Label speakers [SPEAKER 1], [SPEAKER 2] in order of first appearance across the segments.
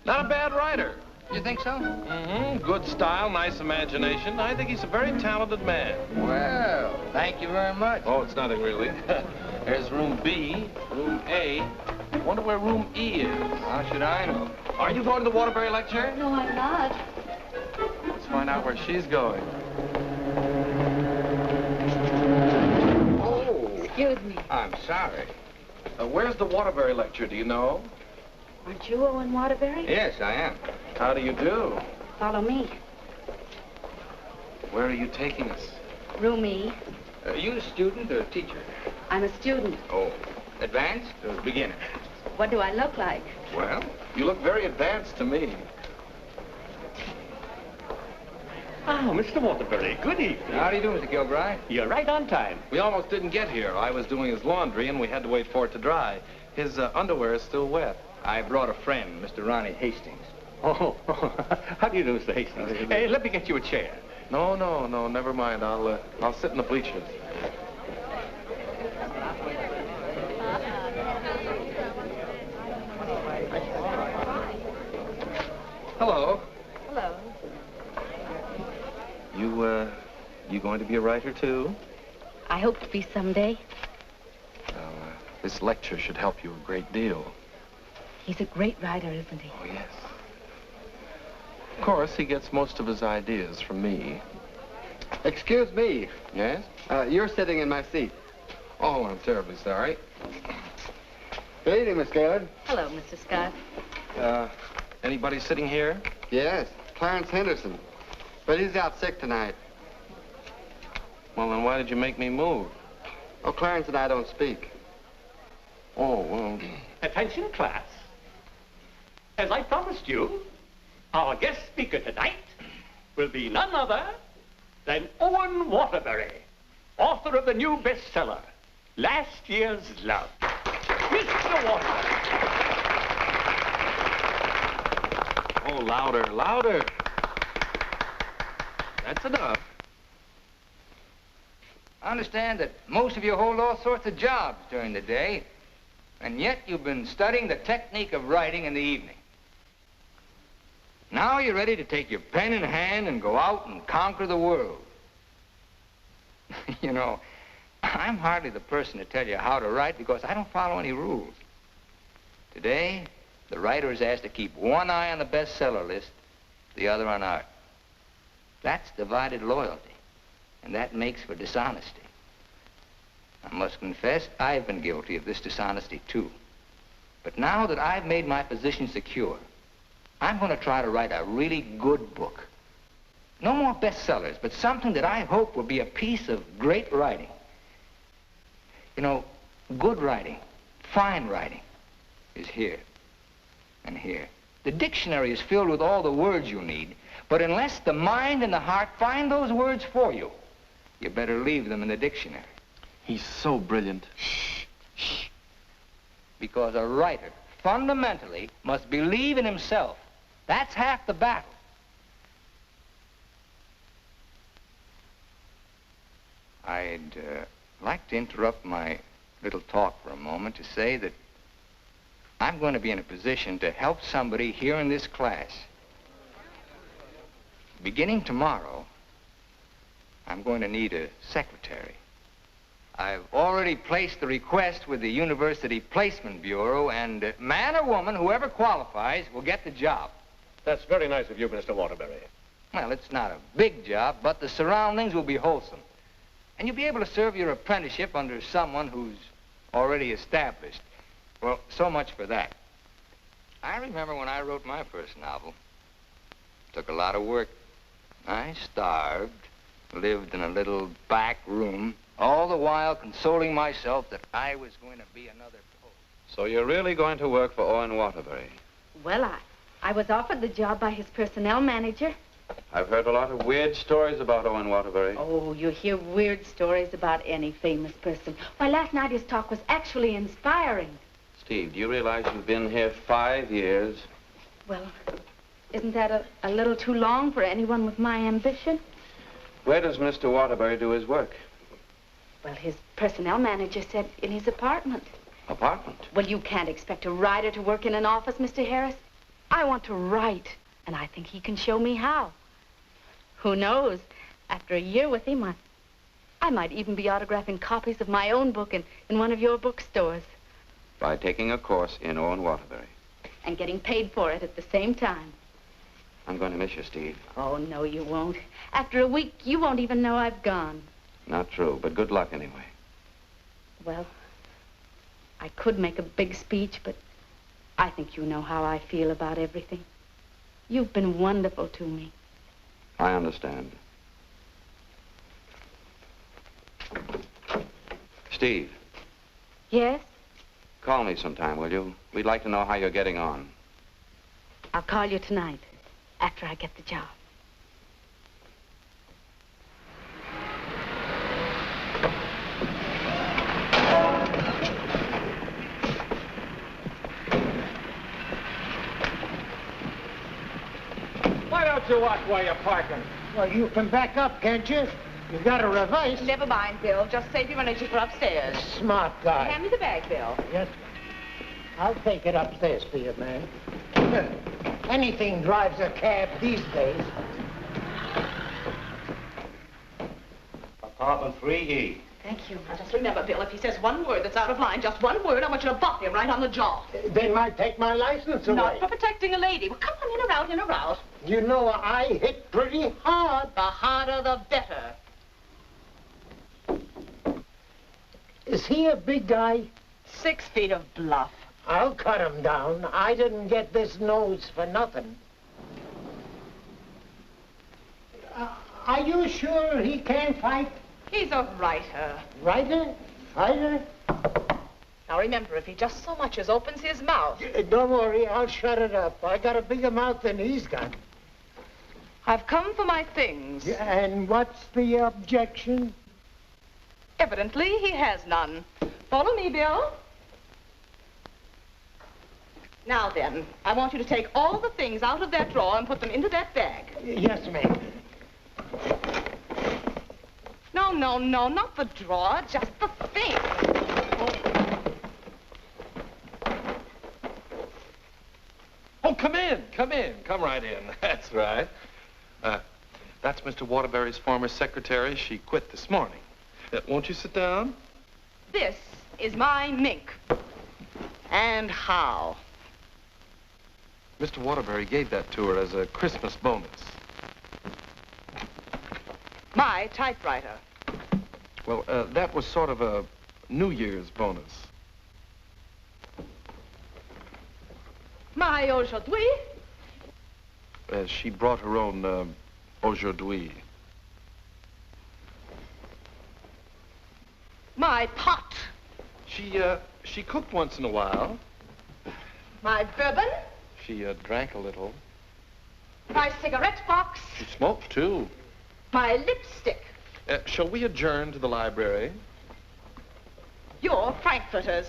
[SPEAKER 1] Not a bad writer.
[SPEAKER 2] You think so?
[SPEAKER 1] Mm-hmm. Good style, nice imagination. I think he's a very talented man.
[SPEAKER 2] Well, thank you very much.
[SPEAKER 1] Oh, it's nothing really. There's room B, room A. Wonder where room E is.
[SPEAKER 2] How should I know?
[SPEAKER 1] Are you going to the Waterbury lecture?
[SPEAKER 3] No, I'm not.
[SPEAKER 1] Let's find out where she's going.
[SPEAKER 2] Oh.
[SPEAKER 3] Excuse me.
[SPEAKER 2] I'm sorry.
[SPEAKER 1] Where's the Waterbury lecture, do you know?
[SPEAKER 3] Aren't you Owen Waterbury?
[SPEAKER 2] Yes, I am.
[SPEAKER 1] How do you do?
[SPEAKER 3] Follow me.
[SPEAKER 1] Where are you taking us?
[SPEAKER 3] Room E.
[SPEAKER 2] Are you a student or a teacher?
[SPEAKER 3] I'm a student.
[SPEAKER 2] Oh, advanced or beginner?
[SPEAKER 3] What do I look like?
[SPEAKER 1] Well, you look very advanced to me.
[SPEAKER 4] Oh, Mr. Waterbury, good evening.
[SPEAKER 2] How do you do, Mr. Gilbride?
[SPEAKER 4] You're right on time.
[SPEAKER 1] We almost didn't get here. I was doing his laundry, and we had to wait for it to dry. His underwear is still wet.
[SPEAKER 2] I brought a friend, Mr. Ronnie Hastings.
[SPEAKER 4] Oh, how do you do, Mr. Hastings? Hey, let me get you a chair.
[SPEAKER 1] No, never mind. I'll sit in the bleachers. Hello.
[SPEAKER 3] Hello.
[SPEAKER 1] You going to be a writer, too?
[SPEAKER 3] I hope to be someday.
[SPEAKER 1] Well, this lecture should help you a great deal.
[SPEAKER 3] He's a great writer, isn't he?
[SPEAKER 1] Oh, yes. Of course, he gets most of his ideas from me.
[SPEAKER 5] Excuse me.
[SPEAKER 1] Yes?
[SPEAKER 5] You're sitting in my seat.
[SPEAKER 1] Oh, I'm terribly sorry.
[SPEAKER 5] Good evening, Miss Gaylord.
[SPEAKER 3] Hello, Mr. Scott.
[SPEAKER 1] Anybody sitting here?
[SPEAKER 5] Yes, Clarence Henderson. But he's out sick tonight.
[SPEAKER 1] Well, then why did you make me move?
[SPEAKER 5] Oh, Clarence and I don't speak.
[SPEAKER 1] Oh, well...
[SPEAKER 4] Attention, class. As I promised you, our guest speaker tonight will be none other than Owen Waterbury, author of the new bestseller, Last Year's Love. Mr. Waterbury.
[SPEAKER 1] Oh, louder, louder. That's enough.
[SPEAKER 2] I understand that most of you hold all sorts of jobs during the day, and yet you've been studying the technique of writing in the evening. Now you're ready to take your pen in hand and go out and conquer the world. You know, I'm hardly the person to tell you how to write because I don't follow any rules. Today, the writer is asked to keep one eye on the bestseller list, the other on art. That's divided loyalty, and that makes for dishonesty. I must confess, I've been guilty of this dishonesty, too. But now that I've made my position secure, I'm going to try to write a really good book. No more bestsellers, but something that I hope will be a piece of great writing. You know, good writing, fine writing, is here and here. The dictionary is filled with all the words you need, but unless the mind and the heart find those words for you, you better leave them in the dictionary.
[SPEAKER 1] He's so brilliant.
[SPEAKER 2] Shh, shh. Because a writer, fundamentally, must believe in himself. That's half the battle. I'd like to interrupt my little talk for a moment to say that I'm going to be in a position to help somebody here in this class. Beginning tomorrow, I'm going to need a secretary. I've already placed the request with the University Placement Bureau, and man or woman, whoever qualifies, will get the job.
[SPEAKER 4] That's very nice of you, Mr. Waterbury.
[SPEAKER 2] Well, it's not a big job, but the surroundings will be wholesome. And you'll be able to serve your apprenticeship under someone who's already established. Well, so much for that. I remember when I wrote my first novel. It took a lot of work. I starved, lived in a little back room, all the while consoling myself that I was going to be another poet.
[SPEAKER 1] So you're really going to work for Owen Waterbury?
[SPEAKER 3] Well, I was offered the job by his personnel manager.
[SPEAKER 1] I've heard a lot of weird stories about Owen Waterbury.
[SPEAKER 3] Oh, you hear weird stories about any famous person. Why, last night his talk was actually inspiring.
[SPEAKER 1] Steve, do you realize you've been here 5 years?
[SPEAKER 3] Well, isn't that a little too long for anyone with my ambition?
[SPEAKER 1] Where does Mr. Waterbury do his work?
[SPEAKER 3] Well, his personnel manager said in his apartment.
[SPEAKER 1] Apartment?
[SPEAKER 3] Well, you can't expect a writer to work in an office, Mr. Harris. I want to write, and I think he can show me how. Who knows? After a year with him, I might even be autographing copies of my own book in one of your bookstores.
[SPEAKER 1] By taking a course in Owen Waterbury.
[SPEAKER 3] And getting paid for it at the same time.
[SPEAKER 1] I'm going to miss you, Steve.
[SPEAKER 3] Oh, no, you won't. After a week, you won't even know I've gone.
[SPEAKER 1] Not true, but good luck anyway.
[SPEAKER 3] Well, I could make a big speech, but I think you know how I feel about everything. You've been wonderful to me.
[SPEAKER 1] I understand. Steve.
[SPEAKER 3] Yes?
[SPEAKER 1] Call me sometime, will you? We'd like to know how you're getting on.
[SPEAKER 3] I'll call you tonight, after I get the job.
[SPEAKER 4] Why don't you watch where you're parking?
[SPEAKER 6] Well, you can back up, can't you? You got to reverse.
[SPEAKER 7] Never mind, Bill. Just save your energy for upstairs.
[SPEAKER 6] Smart guy.
[SPEAKER 7] Hand me the bag, Bill.
[SPEAKER 6] Yes, ma'am. I'll take it upstairs for you, man. Anything drives a cab these days.
[SPEAKER 2] Apartment 3E.
[SPEAKER 7] Thank you. Now, just remember, Bill, if he says one word that's out of line, just one word, I want you to bop him right on the jaw.
[SPEAKER 6] They might take my license away.
[SPEAKER 7] Not for protecting a lady. Well, come on, in or out, in or out.
[SPEAKER 6] You know, I hit pretty hard.
[SPEAKER 7] The harder, the better.
[SPEAKER 6] Is he a big guy?
[SPEAKER 7] 6 feet of bluff.
[SPEAKER 6] I'll cut him down. I didn't get this nose for nothing. Are you sure he can fight?
[SPEAKER 7] He's a writer.
[SPEAKER 6] Writer? Fighter?
[SPEAKER 7] Now, remember, if he just so much as opens his mouth...
[SPEAKER 6] Don't worry, I'll shut it up. I got a bigger mouth than he's got.
[SPEAKER 7] I've come for my things.
[SPEAKER 6] And what's the objection?
[SPEAKER 7] Evidently, he has none. Follow me, Bill. Now then, I want you to take all the things out of that drawer and put them into that bag.
[SPEAKER 6] Yes, ma'am.
[SPEAKER 7] No, not the drawer, just the things.
[SPEAKER 1] Oh, come in. Come right in. That's right. That's Mr. Waterbury's former secretary. She quit this morning. Won't you sit down?
[SPEAKER 7] This is my mink. And how?
[SPEAKER 1] Mr. Waterbury gave that to her as a Christmas bonus.
[SPEAKER 7] My typewriter.
[SPEAKER 1] Well, that was sort of a New Year's bonus.
[SPEAKER 7] My aujourd'hui.
[SPEAKER 1] She brought her own aujourd'hui.
[SPEAKER 7] My pot.
[SPEAKER 1] She cooked once in a while.
[SPEAKER 7] My bourbon.
[SPEAKER 1] She drank a little.
[SPEAKER 7] My cigarette box.
[SPEAKER 1] She smoked, too.
[SPEAKER 7] My lipstick.
[SPEAKER 1] Shall we adjourn to the library?
[SPEAKER 7] Your frankfurters.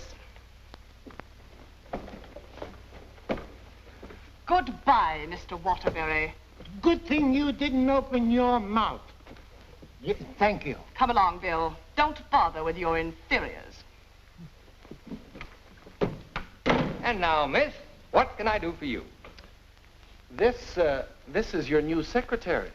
[SPEAKER 7] Goodbye, Mr. Waterbury.
[SPEAKER 6] Good thing you didn't open your mouth. Thank you.
[SPEAKER 7] Come along, Bill. Don't bother with your inferiors.
[SPEAKER 2] And now, miss, what can I do for you?
[SPEAKER 1] This is your new secretary.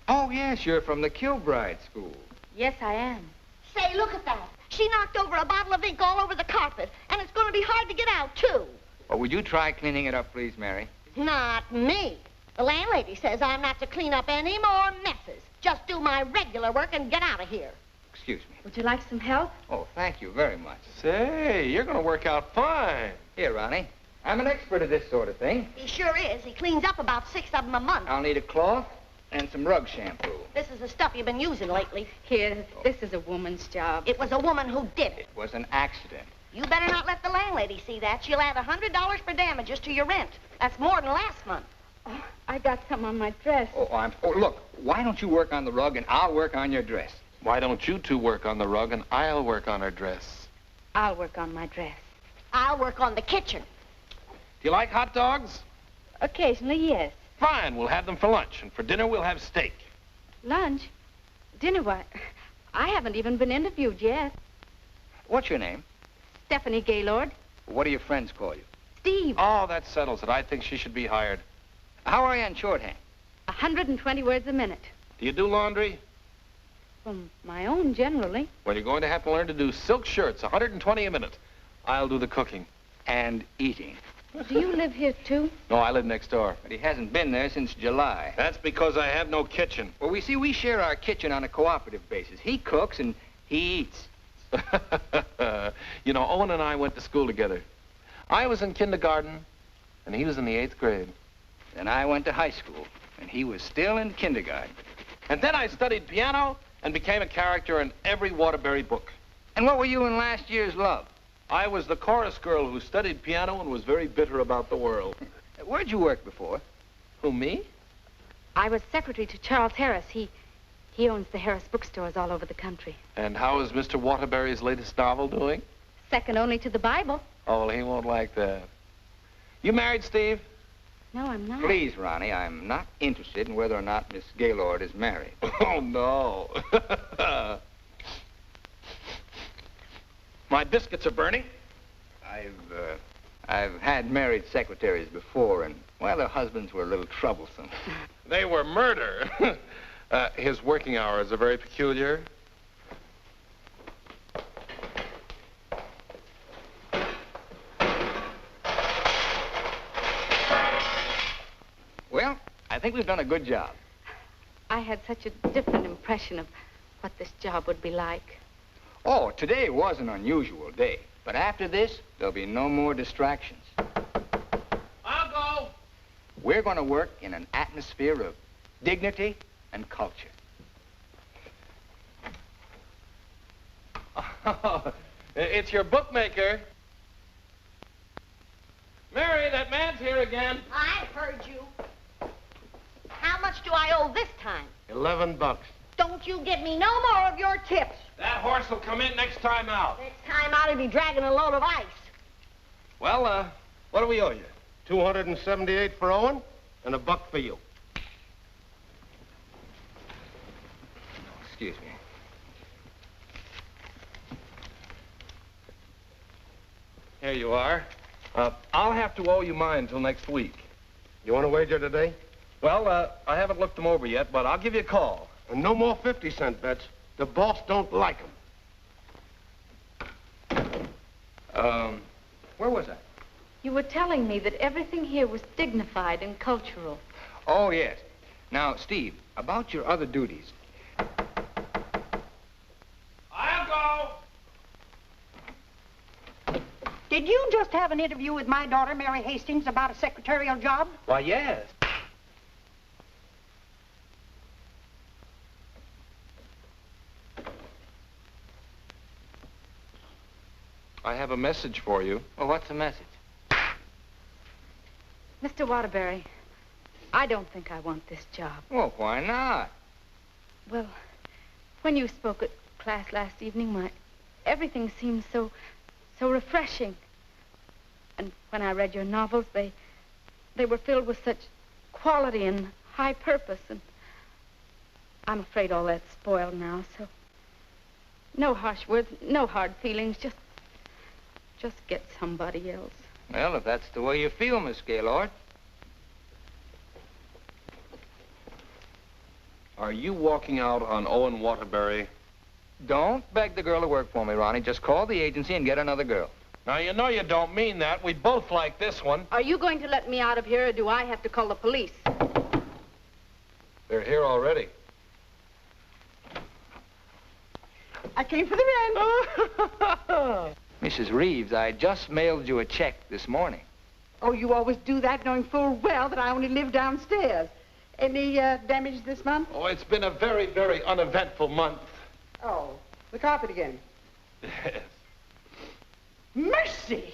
[SPEAKER 2] Oh, yes, you're from the Kilbride School.
[SPEAKER 3] Yes, I am.
[SPEAKER 8] Say, look at that. She knocked over a bottle of ink all over the carpet, and it's going to be hard to get out, too.
[SPEAKER 2] Well, would you try cleaning it up, please, Mary?
[SPEAKER 8] Not me. The landlady says I'm not to clean up any more messes. Just do my regular work and get out of here.
[SPEAKER 2] Excuse me.
[SPEAKER 3] Would you like some help?
[SPEAKER 2] Oh, thank you very much.
[SPEAKER 1] Say, you're going to work out fine.
[SPEAKER 2] Here, Ronnie. I'm an expert at this sort of thing.
[SPEAKER 8] He sure is. He cleans up about 6 of them a month.
[SPEAKER 2] I'll need a cloth and some rug shampoo.
[SPEAKER 8] This is the stuff you've been using lately.
[SPEAKER 3] Here, this is a woman's job.
[SPEAKER 8] It was a woman who did it.
[SPEAKER 2] It was an accident.
[SPEAKER 8] You better not let the landlady see that. She'll add $100 for damages to your rent. That's more than last month.
[SPEAKER 3] Oh, I got some on my dress.
[SPEAKER 2] Oh, look, why don't you work on the rug and I'll work on your dress?
[SPEAKER 1] Why don't you two work on the rug and I'll work on her dress?
[SPEAKER 3] I'll work on my dress.
[SPEAKER 8] I'll work on the kitchen.
[SPEAKER 1] Do you like hot dogs?
[SPEAKER 3] Occasionally, yes.
[SPEAKER 1] Fine, we'll have them for lunch, and for dinner we'll have steak.
[SPEAKER 3] Lunch? Dinner, why? I haven't even been interviewed yet.
[SPEAKER 2] What's your name?
[SPEAKER 3] Stephanie Gaylord.
[SPEAKER 2] What do your friends call you?
[SPEAKER 3] Steve.
[SPEAKER 1] Oh, that settles it. I think she should be hired.
[SPEAKER 2] How are you on shorthand?
[SPEAKER 3] 120 words a minute.
[SPEAKER 1] Do you do laundry?
[SPEAKER 3] Well, my own, generally.
[SPEAKER 1] Well, you're going to have to learn to do silk shirts, 120 a minute. I'll do the cooking.
[SPEAKER 2] And eating.
[SPEAKER 3] Do you live here, too?
[SPEAKER 1] No, I live next door.
[SPEAKER 2] But he hasn't been there since July.
[SPEAKER 1] That's because I have no kitchen.
[SPEAKER 2] Well, we share our kitchen on a cooperative basis. He cooks and he eats.
[SPEAKER 1] You know, Owen and I went to school together. I was in kindergarten, and he was in the 8th grade.
[SPEAKER 2] Then I went to high school, and he was still in kindergarten.
[SPEAKER 1] And then I studied piano and became a character in every Waterbury book.
[SPEAKER 2] And what were you in last year's Love?
[SPEAKER 1] I was the chorus girl who studied piano and was very bitter about the world.
[SPEAKER 2] Where'd you work before?
[SPEAKER 1] Who, me?
[SPEAKER 3] I was secretary to Charles Harris. He owns the Harris bookstores all over the country.
[SPEAKER 1] And how is Mr. Waterbury's latest novel doing?
[SPEAKER 3] Second only to the Bible.
[SPEAKER 1] Oh, well, he won't like that. You married, Steve?
[SPEAKER 3] No, I'm not.
[SPEAKER 2] Please, Ronnie, I'm not interested in whether or not Miss Gaylord is married.
[SPEAKER 1] Oh, no. My biscuits are burning.
[SPEAKER 2] I've had married secretaries before, and, well, their husbands were a little troublesome.
[SPEAKER 1] They were murder. His working hours are very peculiar.
[SPEAKER 2] Well, I think we've done a good job.
[SPEAKER 3] I had such a different impression of what this job would be like.
[SPEAKER 2] Oh, today was an unusual day. But after this, there'll be no more distractions.
[SPEAKER 1] I'll go.
[SPEAKER 2] We're going to work in an atmosphere of dignity and culture.
[SPEAKER 1] Oh, it's your bookmaker. Mary, that man's here again.
[SPEAKER 8] I heard you. How much do I owe this time?
[SPEAKER 6] $11.
[SPEAKER 8] Don't you give me no more of your tips.
[SPEAKER 1] That horse will come in next time out.
[SPEAKER 8] Next time out, he'll be dragging a load of ice.
[SPEAKER 1] Well, what do we owe you?
[SPEAKER 6] $278 for Owen and $1 for you.
[SPEAKER 2] Excuse me.
[SPEAKER 1] Here you are. I'll have to owe you mine till next week.
[SPEAKER 6] You want to wager today?
[SPEAKER 1] Well, I haven't looked them over yet, but I'll give you a call.
[SPEAKER 6] And no more 50-cent bets. The boss don't like them.
[SPEAKER 2] Where was I?
[SPEAKER 3] You were telling me that everything here was dignified and cultural.
[SPEAKER 2] Oh, yes. Now, Steve, about your other duties.
[SPEAKER 1] I'll go.
[SPEAKER 9] Did you just have an interview with my daughter, Mary Hastings, about a secretarial job?
[SPEAKER 1] Why, yes. I have a message for you.
[SPEAKER 2] Well, what's the message?
[SPEAKER 3] Mr. Waterbury, I don't think I want this job.
[SPEAKER 2] Well, why not?
[SPEAKER 3] Well, when you spoke at class last evening, everything seemed so refreshing. And when I read your novels, they were filled with such quality and high purpose. And I'm afraid all that's spoiled now, so no harsh words, no hard feelings, just get somebody else.
[SPEAKER 2] Well, if that's the way you feel, Miss Gaylord.
[SPEAKER 1] Are you walking out on Owen Waterbury?
[SPEAKER 2] Don't beg the girl to work for me, Ronnie. Just call the agency and get another girl.
[SPEAKER 1] Now, you know you don't mean that. We both like this one.
[SPEAKER 3] Are you going to let me out of here, or do I have to call the police?
[SPEAKER 1] They're here already.
[SPEAKER 7] I came for the rent.
[SPEAKER 2] Mrs. Reeves, I just mailed you a check this morning.
[SPEAKER 7] Oh, you always do that, knowing full well that I only live downstairs. Any damage this month?
[SPEAKER 1] Oh, it's been a very, very uneventful month.
[SPEAKER 7] Oh, the carpet again.
[SPEAKER 1] Yes.
[SPEAKER 7] Mercy!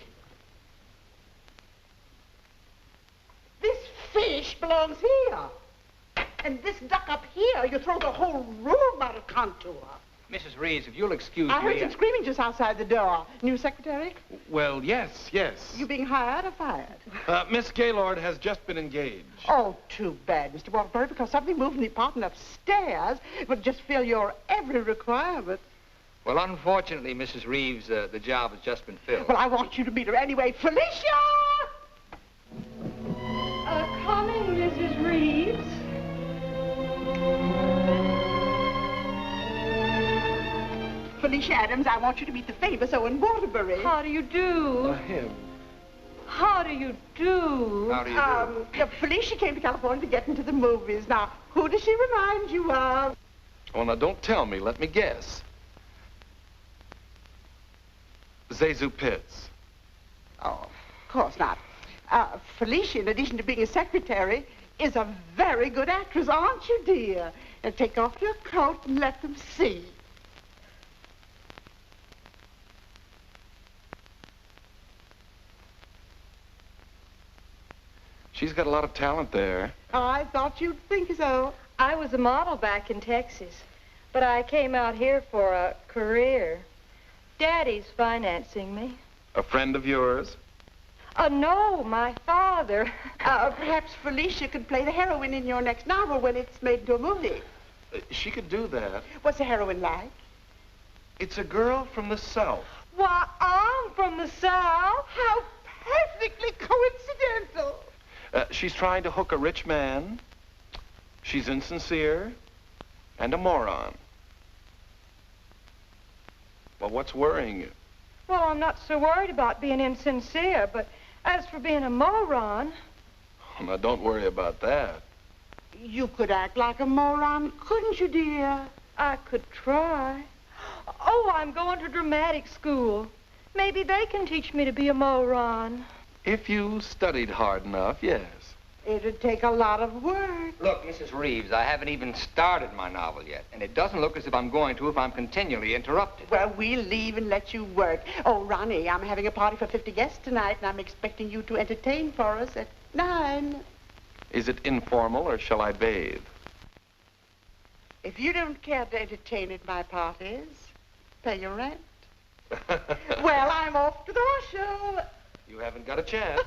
[SPEAKER 7] This fish belongs here. And this duck up here, you throw the whole room out of contour.
[SPEAKER 2] Mrs. Reeves, if you'll excuse
[SPEAKER 7] I
[SPEAKER 2] me...
[SPEAKER 7] heard some screaming just outside the door. New secretary?
[SPEAKER 1] Well, yes.
[SPEAKER 7] You being hired or fired?
[SPEAKER 1] Miss Gaylord has just been engaged.
[SPEAKER 7] Oh, too bad, Mr. Waterbury, because something moved in the apartment upstairs would just fill your every requirement.
[SPEAKER 2] Well, unfortunately, Mrs. Reeves, the job has just been filled.
[SPEAKER 7] Well, I want you to meet her anyway. Felicia! Felicia Adams. I want you to meet the famous Owen Waterbury.
[SPEAKER 10] How do you do?
[SPEAKER 1] Him.
[SPEAKER 10] How do you do?
[SPEAKER 2] How do you do?
[SPEAKER 7] Felicia came to California to get into the movies. Now, who does she remind you of?
[SPEAKER 1] Oh, now don't tell me. Let me guess. Zazu Pitts.
[SPEAKER 7] Oh, of course not. Felicia, in addition to being a secretary, is a very good actress, aren't you, dear? Now, take off your coat and let them see.
[SPEAKER 1] She's got a lot of talent there.
[SPEAKER 7] I thought you'd think so.
[SPEAKER 10] I was a model back in Texas, but I came out here for a career. Daddy's financing me.
[SPEAKER 1] A friend of yours?
[SPEAKER 10] No, my father.
[SPEAKER 7] Perhaps Felicia could play the heroine in your next novel when it's made into a movie.
[SPEAKER 1] She could do that.
[SPEAKER 7] What's the heroine like?
[SPEAKER 1] It's a girl from the South.
[SPEAKER 10] Why, I'm from the South.
[SPEAKER 7] How perfectly coincidental.
[SPEAKER 1] She's trying to hook a rich man. She's insincere and a moron. Well, what's worrying you?
[SPEAKER 10] Well, I'm not so worried about being insincere, but as for being a moron...
[SPEAKER 1] Oh, now, don't worry about that.
[SPEAKER 7] You could act like a moron, couldn't you, dear?
[SPEAKER 10] I could try. Oh, I'm going to dramatic school. Maybe they can teach me to be a moron.
[SPEAKER 1] If you studied hard enough, yes.
[SPEAKER 7] It'd take a lot of work.
[SPEAKER 2] Look, Mrs. Reeves, I haven't even started my novel yet, and it doesn't look as if I'm going to if I'm continually interrupted.
[SPEAKER 7] Well, we'll leave and let you work. Oh, Ronnie, I'm having a party for 50 guests tonight, and I'm expecting you to entertain for us at 9.
[SPEAKER 1] Is it informal, or shall I bathe?
[SPEAKER 7] If you don't care to entertain at my parties, pay your rent. Well, I'm off to the horse show.
[SPEAKER 1] You haven't got a chance.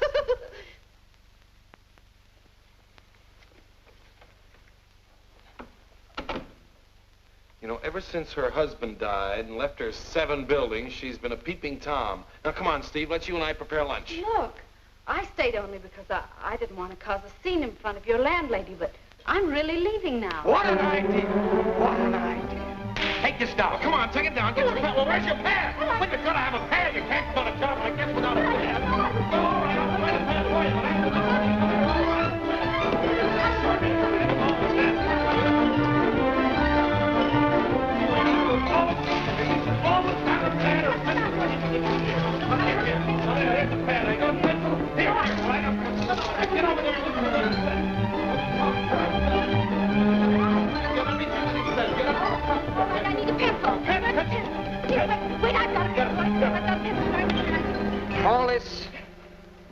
[SPEAKER 1] You know, ever since her husband died and left her 7 buildings, she's been a peeping Tom. Now, come on, Steve, let's you and I prepare lunch.
[SPEAKER 3] Look, I stayed only because I didn't want to cause a scene in front of your landlady, but I'm really leaving now.
[SPEAKER 4] What an idea! What an idea! Take your stuff. Come on, take it down. Get your pad. Well, where's your pad? When you've got to have a pad, you can't start a job like this without a pad. Go, all right, I'll find a pad for you, but get over there and look for those things.
[SPEAKER 8] I need a pencil. Wait, I've got a pencil.
[SPEAKER 2] Call this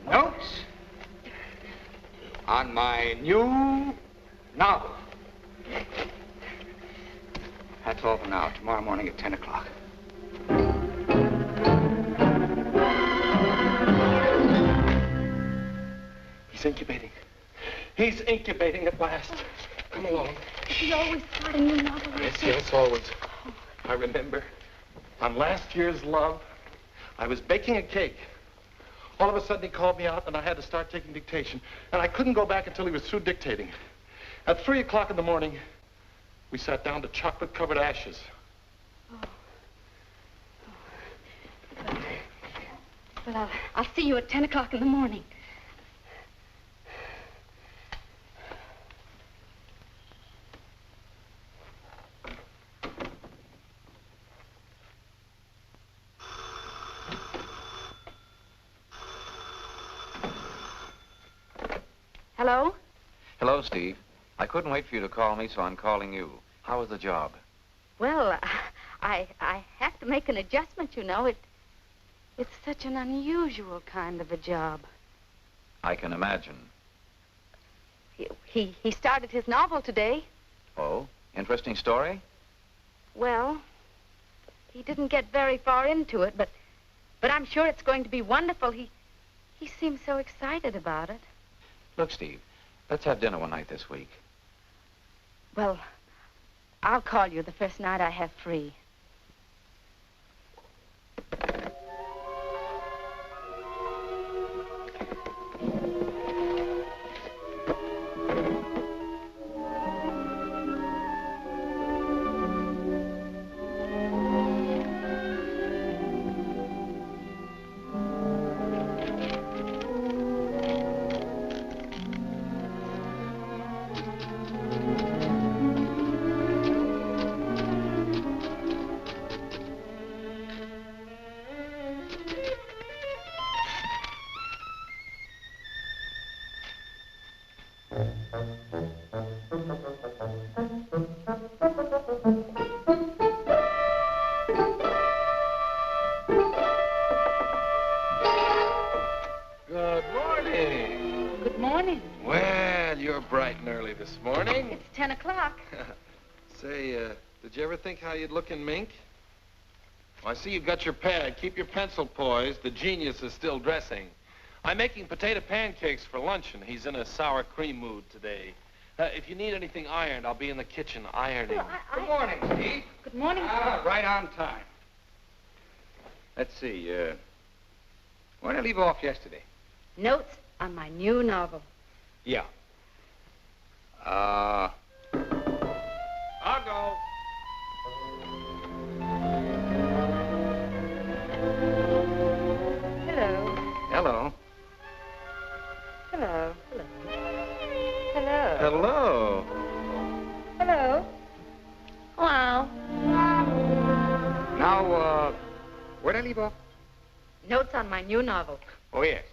[SPEAKER 2] notes on my new novel. That's all for now. Tomorrow morning at 10 o'clock.
[SPEAKER 1] He's incubating. He's incubating at last. Come along.
[SPEAKER 3] Is he always starting new novels?
[SPEAKER 1] Yes, always. I remember on last year's Love, I was baking a cake. All of a sudden, he called me out, and I had to start taking dictation. And I couldn't go back until he was through dictating. At 3 o'clock in the morning, we sat down to chocolate-covered ashes.
[SPEAKER 3] Well, I'll see you at 10 o'clock in the morning. Hello?
[SPEAKER 11] Hello, Steve. I couldn't wait for you to call me, so I'm calling you. How was the job?
[SPEAKER 3] Well, I have to make an adjustment, you know. It's such an unusual kind of a job.
[SPEAKER 11] I can imagine.
[SPEAKER 3] He started his novel today.
[SPEAKER 11] Oh, interesting story?
[SPEAKER 3] Well, he didn't get very far into it, but I'm sure it's going to be wonderful. He seems so excited about it.
[SPEAKER 11] Look, Steve, let's have dinner one night this week.
[SPEAKER 3] Well, I'll call you the first night I have free.
[SPEAKER 1] early this morning.
[SPEAKER 3] It's 10 o'clock.
[SPEAKER 1] Say, did you ever think how you'd look in mink? Well, I see you've got your pad. Keep your pencil poised. The genius is still dressing. I'm making potato pancakes for luncheon. He's in a sour cream mood today. If you need anything ironed, I'll be in the kitchen ironing.
[SPEAKER 2] Well, Good morning, Steve.
[SPEAKER 3] Good morning.
[SPEAKER 2] Right on time. Let's see, where did I leave off yesterday?
[SPEAKER 3] Notes on my new novel.
[SPEAKER 2] Yeah.
[SPEAKER 1] I'll go.
[SPEAKER 10] Hello.
[SPEAKER 2] Hello.
[SPEAKER 10] Hello. Hello. Hello.
[SPEAKER 1] Hello.
[SPEAKER 10] Hello.
[SPEAKER 8] Hello.
[SPEAKER 2] Now, where did I leave off?
[SPEAKER 3] Notes on my new novel.
[SPEAKER 2] Oh, yes.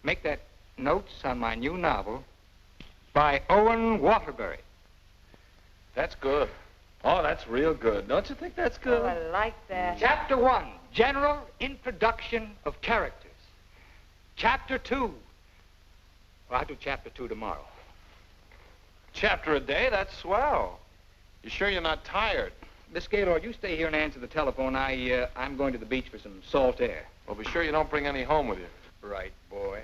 [SPEAKER 2] Make that notes on my new novel by Owen Waterbury.
[SPEAKER 1] That's good. Oh, that's real good. Don't you think that's good?
[SPEAKER 10] Oh, I like that.
[SPEAKER 2] Chapter 1, General Introduction of Characters. Chapter 2. Well, I'll do Chapter 2 tomorrow.
[SPEAKER 1] Chapter a day? That's swell. You sure you're not tired?
[SPEAKER 2] Miss Gaylord, you stay here and answer the telephone. I'm going to the beach for some salt air.
[SPEAKER 1] Well, be sure you don't bring any home with you.
[SPEAKER 2] Right, boy.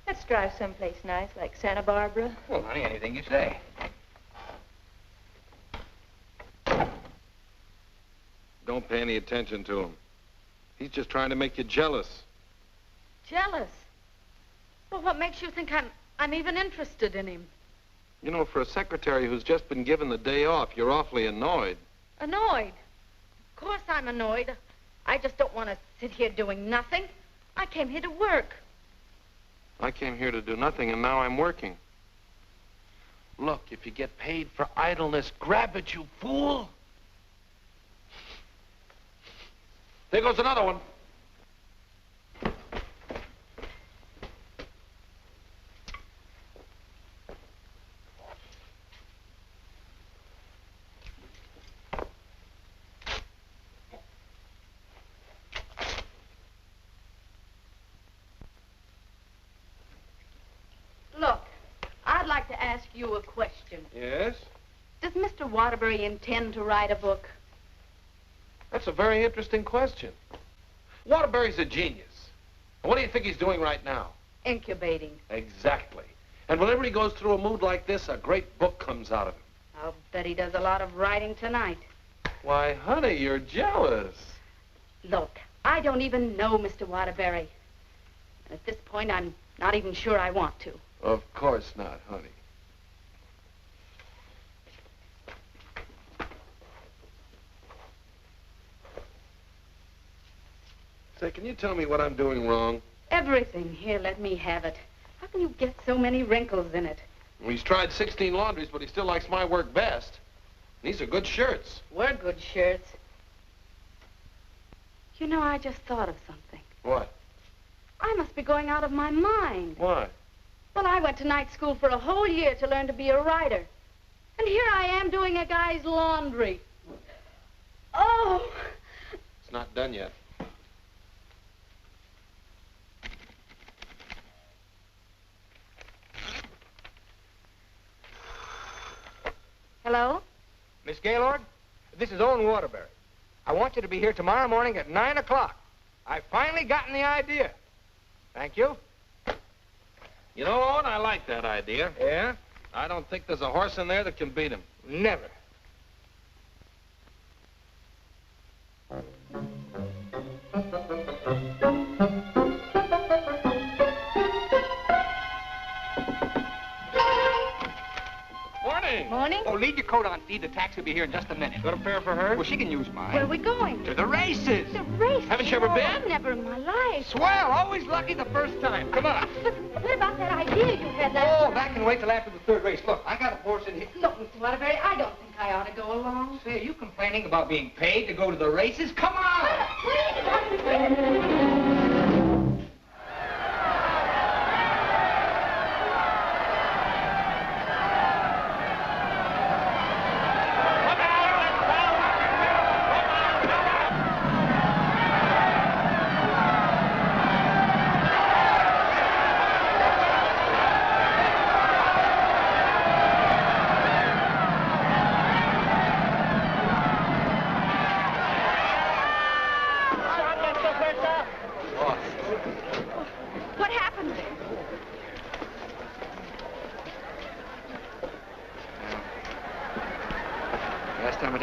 [SPEAKER 10] Let's drive someplace nice, like Santa Barbara.
[SPEAKER 2] Well, honey, anything you say.
[SPEAKER 1] Don't pay any attention to him. He's just trying to make you jealous.
[SPEAKER 3] Jealous? Well, what makes you think I'm even interested in him?
[SPEAKER 1] You know, for a secretary who's just been given the day off, you're awfully annoyed.
[SPEAKER 3] Annoyed? Of course I'm annoyed. I just don't want to sit here doing nothing. I came here to work.
[SPEAKER 1] I came here to do nothing, and now I'm working. Look, if you get paid for idleness, grab it, you fool. There goes another one.
[SPEAKER 3] Look, I'd like to ask you a question.
[SPEAKER 1] Yes?
[SPEAKER 3] Does Mr. Waterbury intend to write a book?
[SPEAKER 1] That's a very interesting question. Waterbury's a genius. And what do you think he's doing right now?
[SPEAKER 3] Incubating.
[SPEAKER 1] Exactly. And whenever he goes through a mood like this, a great book comes out of him.
[SPEAKER 3] I'll bet he does a lot of writing tonight.
[SPEAKER 1] Why, honey, you're jealous.
[SPEAKER 3] Look, I don't even know Mr. Waterbury. And at this point, I'm not even sure I want to.
[SPEAKER 1] Of course not, honey. Say, can you tell me what I'm doing wrong?
[SPEAKER 3] Everything. Here, let me have it. How can you get so many wrinkles in it?
[SPEAKER 1] Well, he's tried 16 laundries, but he still likes my work best. These are good shirts.
[SPEAKER 3] We're good shirts. You know, I just thought of something.
[SPEAKER 1] What?
[SPEAKER 3] I must be going out of my mind.
[SPEAKER 1] Why?
[SPEAKER 3] Well, I went to night school for a whole year to learn to be a writer. And here I am doing a guy's laundry. Oh!
[SPEAKER 1] It's not done yet.
[SPEAKER 3] Hello?
[SPEAKER 2] Miss Gaylord, this is Owen Waterbury. I want you to be here tomorrow morning at 9 o'clock. I've finally gotten the idea. Thank you.
[SPEAKER 1] You know, Owen, I like that idea.
[SPEAKER 2] Yeah?
[SPEAKER 1] I don't think there's a horse in there that can beat him.
[SPEAKER 2] Never.
[SPEAKER 1] Morning.
[SPEAKER 3] Morning.
[SPEAKER 2] Oh, leave your coat on, Steve. The taxi will be here in just a minute.
[SPEAKER 1] Got a fare for her?
[SPEAKER 2] Well, she can use mine.
[SPEAKER 3] Where are we going?
[SPEAKER 2] To the races.
[SPEAKER 3] The race.
[SPEAKER 1] Haven't you ever been?
[SPEAKER 3] Never in my life.
[SPEAKER 2] Swell. Always lucky the first time. Come on.
[SPEAKER 3] But what about that idea you had last
[SPEAKER 2] Oh, that can wait till after the third race. Look, I got a horse in here.
[SPEAKER 3] Look, Mr. Waterbury, I don't think I ought to go along.
[SPEAKER 2] Say, are you complaining about being paid to go to the races? Come on!
[SPEAKER 3] Please.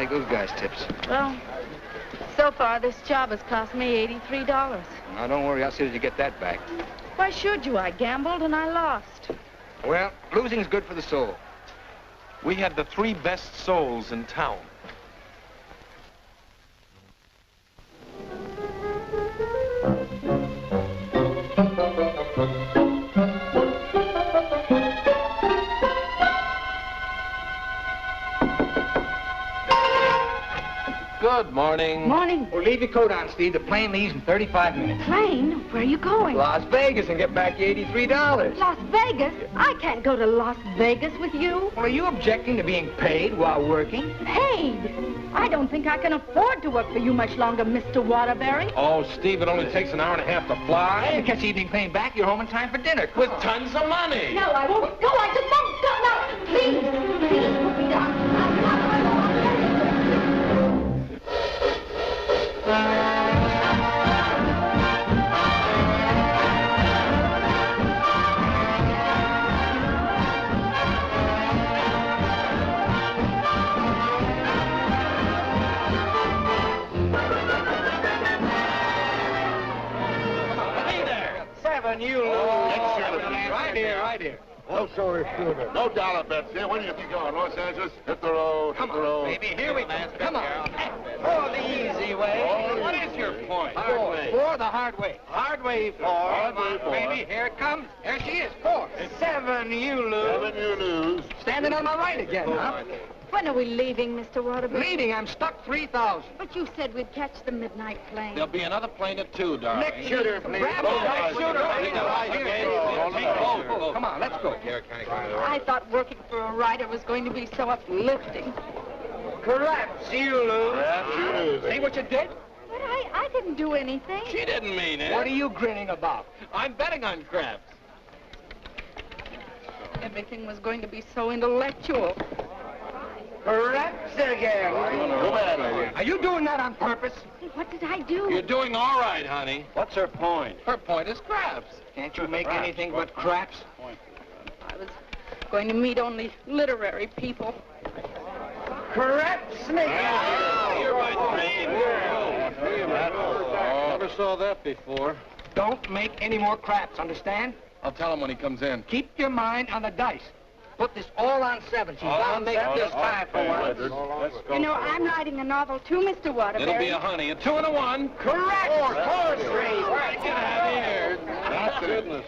[SPEAKER 2] take those guys' tips.
[SPEAKER 3] Well, so far this job has cost me $83.
[SPEAKER 2] Now, don't worry. I'll see that you get that back.
[SPEAKER 3] Why should you? I gambled and I lost.
[SPEAKER 2] Well, losing's good for the soul.
[SPEAKER 1] We had the 3 best souls in town. Good morning.
[SPEAKER 3] Morning.
[SPEAKER 2] Well, leave your coat on, Steve. The plane leaves in 35 minutes.
[SPEAKER 3] Plane? Where are you going?
[SPEAKER 2] Las Vegas and get back your $83.
[SPEAKER 3] Las Vegas? I can't go to Las Vegas with you.
[SPEAKER 2] Well, are you objecting to being paid while working?
[SPEAKER 3] Paid? I don't think I can afford to work for you much longer, Mr. Waterbury.
[SPEAKER 1] Oh, Steve, it only takes an hour and a half to fly.
[SPEAKER 2] Hey, catch the evening plane back, you're home in time for dinner.
[SPEAKER 1] With tons of money.
[SPEAKER 3] No, I won't. No, I just won't. No, please, please, put me down.
[SPEAKER 2] You lose. Right here, right here.
[SPEAKER 12] Oh, so it's shooter. No dollar bets here. Where do you think you're going? Los Angeles? Hit the road.
[SPEAKER 2] Come
[SPEAKER 12] hit the road.
[SPEAKER 2] Baby, here we go. Come on. Oh, the easy way.
[SPEAKER 12] Oh,
[SPEAKER 2] what is your point?
[SPEAKER 12] Hard way.
[SPEAKER 2] 4, the hard way. Hard way 4.
[SPEAKER 12] Hard way 4.
[SPEAKER 2] Baby, here it comes. There she is. 4. 7, you lose.
[SPEAKER 12] 7, you lose.
[SPEAKER 2] Standing on my right again, huh?
[SPEAKER 3] When are we leaving, Mr. Waterbury?
[SPEAKER 2] Leaving, I'm stuck 3,000.
[SPEAKER 3] But you said we'd catch the midnight plane.
[SPEAKER 1] There'll be another plane at 2, darling.
[SPEAKER 2] Next shooter, please. Grab the next shooter. Come on, let's go.
[SPEAKER 3] I thought working for a writer was going to be so uplifting.
[SPEAKER 2] Correct. You lose.
[SPEAKER 12] Perhaps you lose.
[SPEAKER 2] See what you did?
[SPEAKER 3] But I didn't do anything.
[SPEAKER 1] She didn't mean it.
[SPEAKER 2] What are you grinning about?
[SPEAKER 1] I'm betting on crabs.
[SPEAKER 3] Everything was going to be so intellectual.
[SPEAKER 2] Correct again. Are you doing that on purpose?
[SPEAKER 3] What did I do?
[SPEAKER 1] You're doing all right, honey.
[SPEAKER 12] What's her point?
[SPEAKER 1] Her point is crabs.
[SPEAKER 2] Can't you make anything but craps?
[SPEAKER 3] I was going to meet only literary people.
[SPEAKER 2] Correct, Snake.
[SPEAKER 1] You're my dream.
[SPEAKER 12] Never saw that before.
[SPEAKER 2] Don't make any more craps, understand?
[SPEAKER 1] I'll tell him when he comes in.
[SPEAKER 2] Keep your mind on the dice. Put this all on 7. She's gonna make this time for once.
[SPEAKER 12] Let's go.
[SPEAKER 3] You know, I'm writing a novel too, Mr. Waterbury.
[SPEAKER 1] It'll be a honey. A 2 and a 1.
[SPEAKER 2] Correct. Horse race.
[SPEAKER 1] Get out of here.
[SPEAKER 12] That's goodness.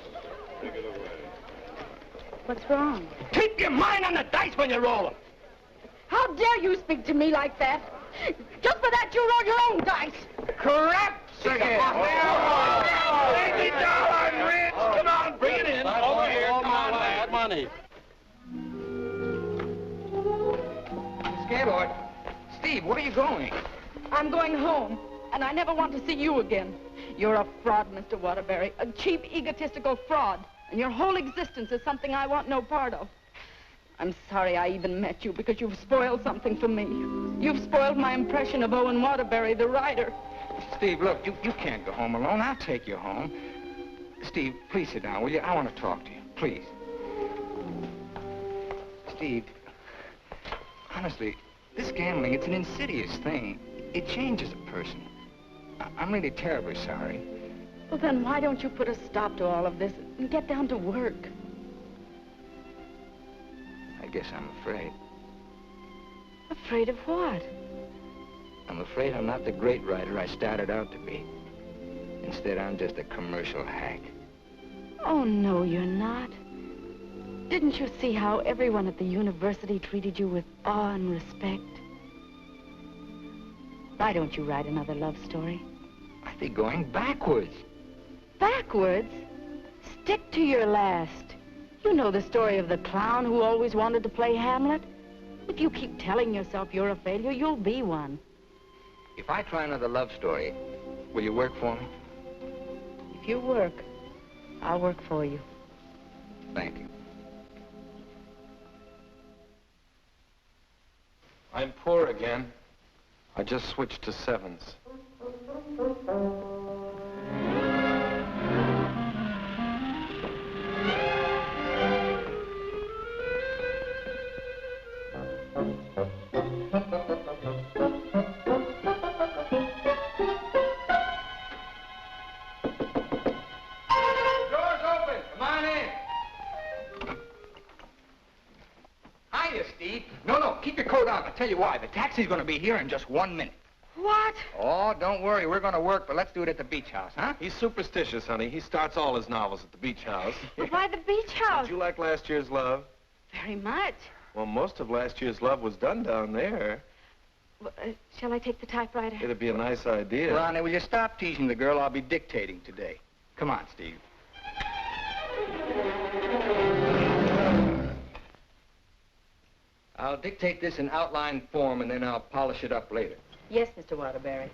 [SPEAKER 3] What's wrong?
[SPEAKER 2] Keep your mind on the dice when you roll them.
[SPEAKER 3] How dare you speak to me like that? Just for that, you roll your own dice.
[SPEAKER 2] Correct again. $80, Rich.
[SPEAKER 1] Come on, bring it in. Over here. Come on, lad.
[SPEAKER 12] Money.
[SPEAKER 2] Gaylord. Steve, where are you going?
[SPEAKER 3] I'm going home, and I never want to see you again. You're a fraud, Mr. Waterbury, a cheap, egotistical fraud, and your whole existence is something I want no part of. I'm sorry I even met you, because you've spoiled something for me. You've spoiled my impression of Owen Waterbury, the writer.
[SPEAKER 2] Steve, look, you can't go home alone. I'll take you home. Steve, please sit down, will you? I want to talk to you, please. Steve, honestly, this gambling, it's an insidious thing. It changes a person. I'm really terribly sorry.
[SPEAKER 3] Well, then why don't you put a stop to all of this and get down to work?
[SPEAKER 2] I guess I'm afraid.
[SPEAKER 3] Afraid of what?
[SPEAKER 2] I'm afraid I'm not the great writer I started out to be. Instead, I'm just a commercial hack.
[SPEAKER 3] Oh, no, you're not. Didn't you see how everyone at the university treated you with awe and respect? Why don't you write another love story?
[SPEAKER 2] I'd be going backwards.
[SPEAKER 3] Backwards? Stick to your last. You know the story of the clown who always wanted to play Hamlet? If you keep telling yourself you're a failure, you'll be one.
[SPEAKER 2] If I try another love story, will you work for me?
[SPEAKER 3] If you work, I'll work for you.
[SPEAKER 2] Thank you.
[SPEAKER 1] I'm poor again. I just switched to 7s.
[SPEAKER 2] Steve. No, keep your coat on. I'll tell you why. The taxi's going to be here in just 1 minute.
[SPEAKER 3] What?
[SPEAKER 2] Oh, don't worry. We're going to work, but let's do it at the beach house, huh?
[SPEAKER 1] He's superstitious, honey. He starts all his novels at the beach house.
[SPEAKER 3] But why the beach house?
[SPEAKER 1] Did you like last year's Love?
[SPEAKER 3] Very much.
[SPEAKER 1] Well, most of last year's Love was done down there.
[SPEAKER 3] Well, shall I take the typewriter?
[SPEAKER 1] It'd be a nice idea.
[SPEAKER 2] Ronnie, will you stop teasing the girl? I'll be dictating today. Come on, Steve. I'll dictate this in outline form, and then I'll polish it up later.
[SPEAKER 10] Yes, Mr. Waterbury.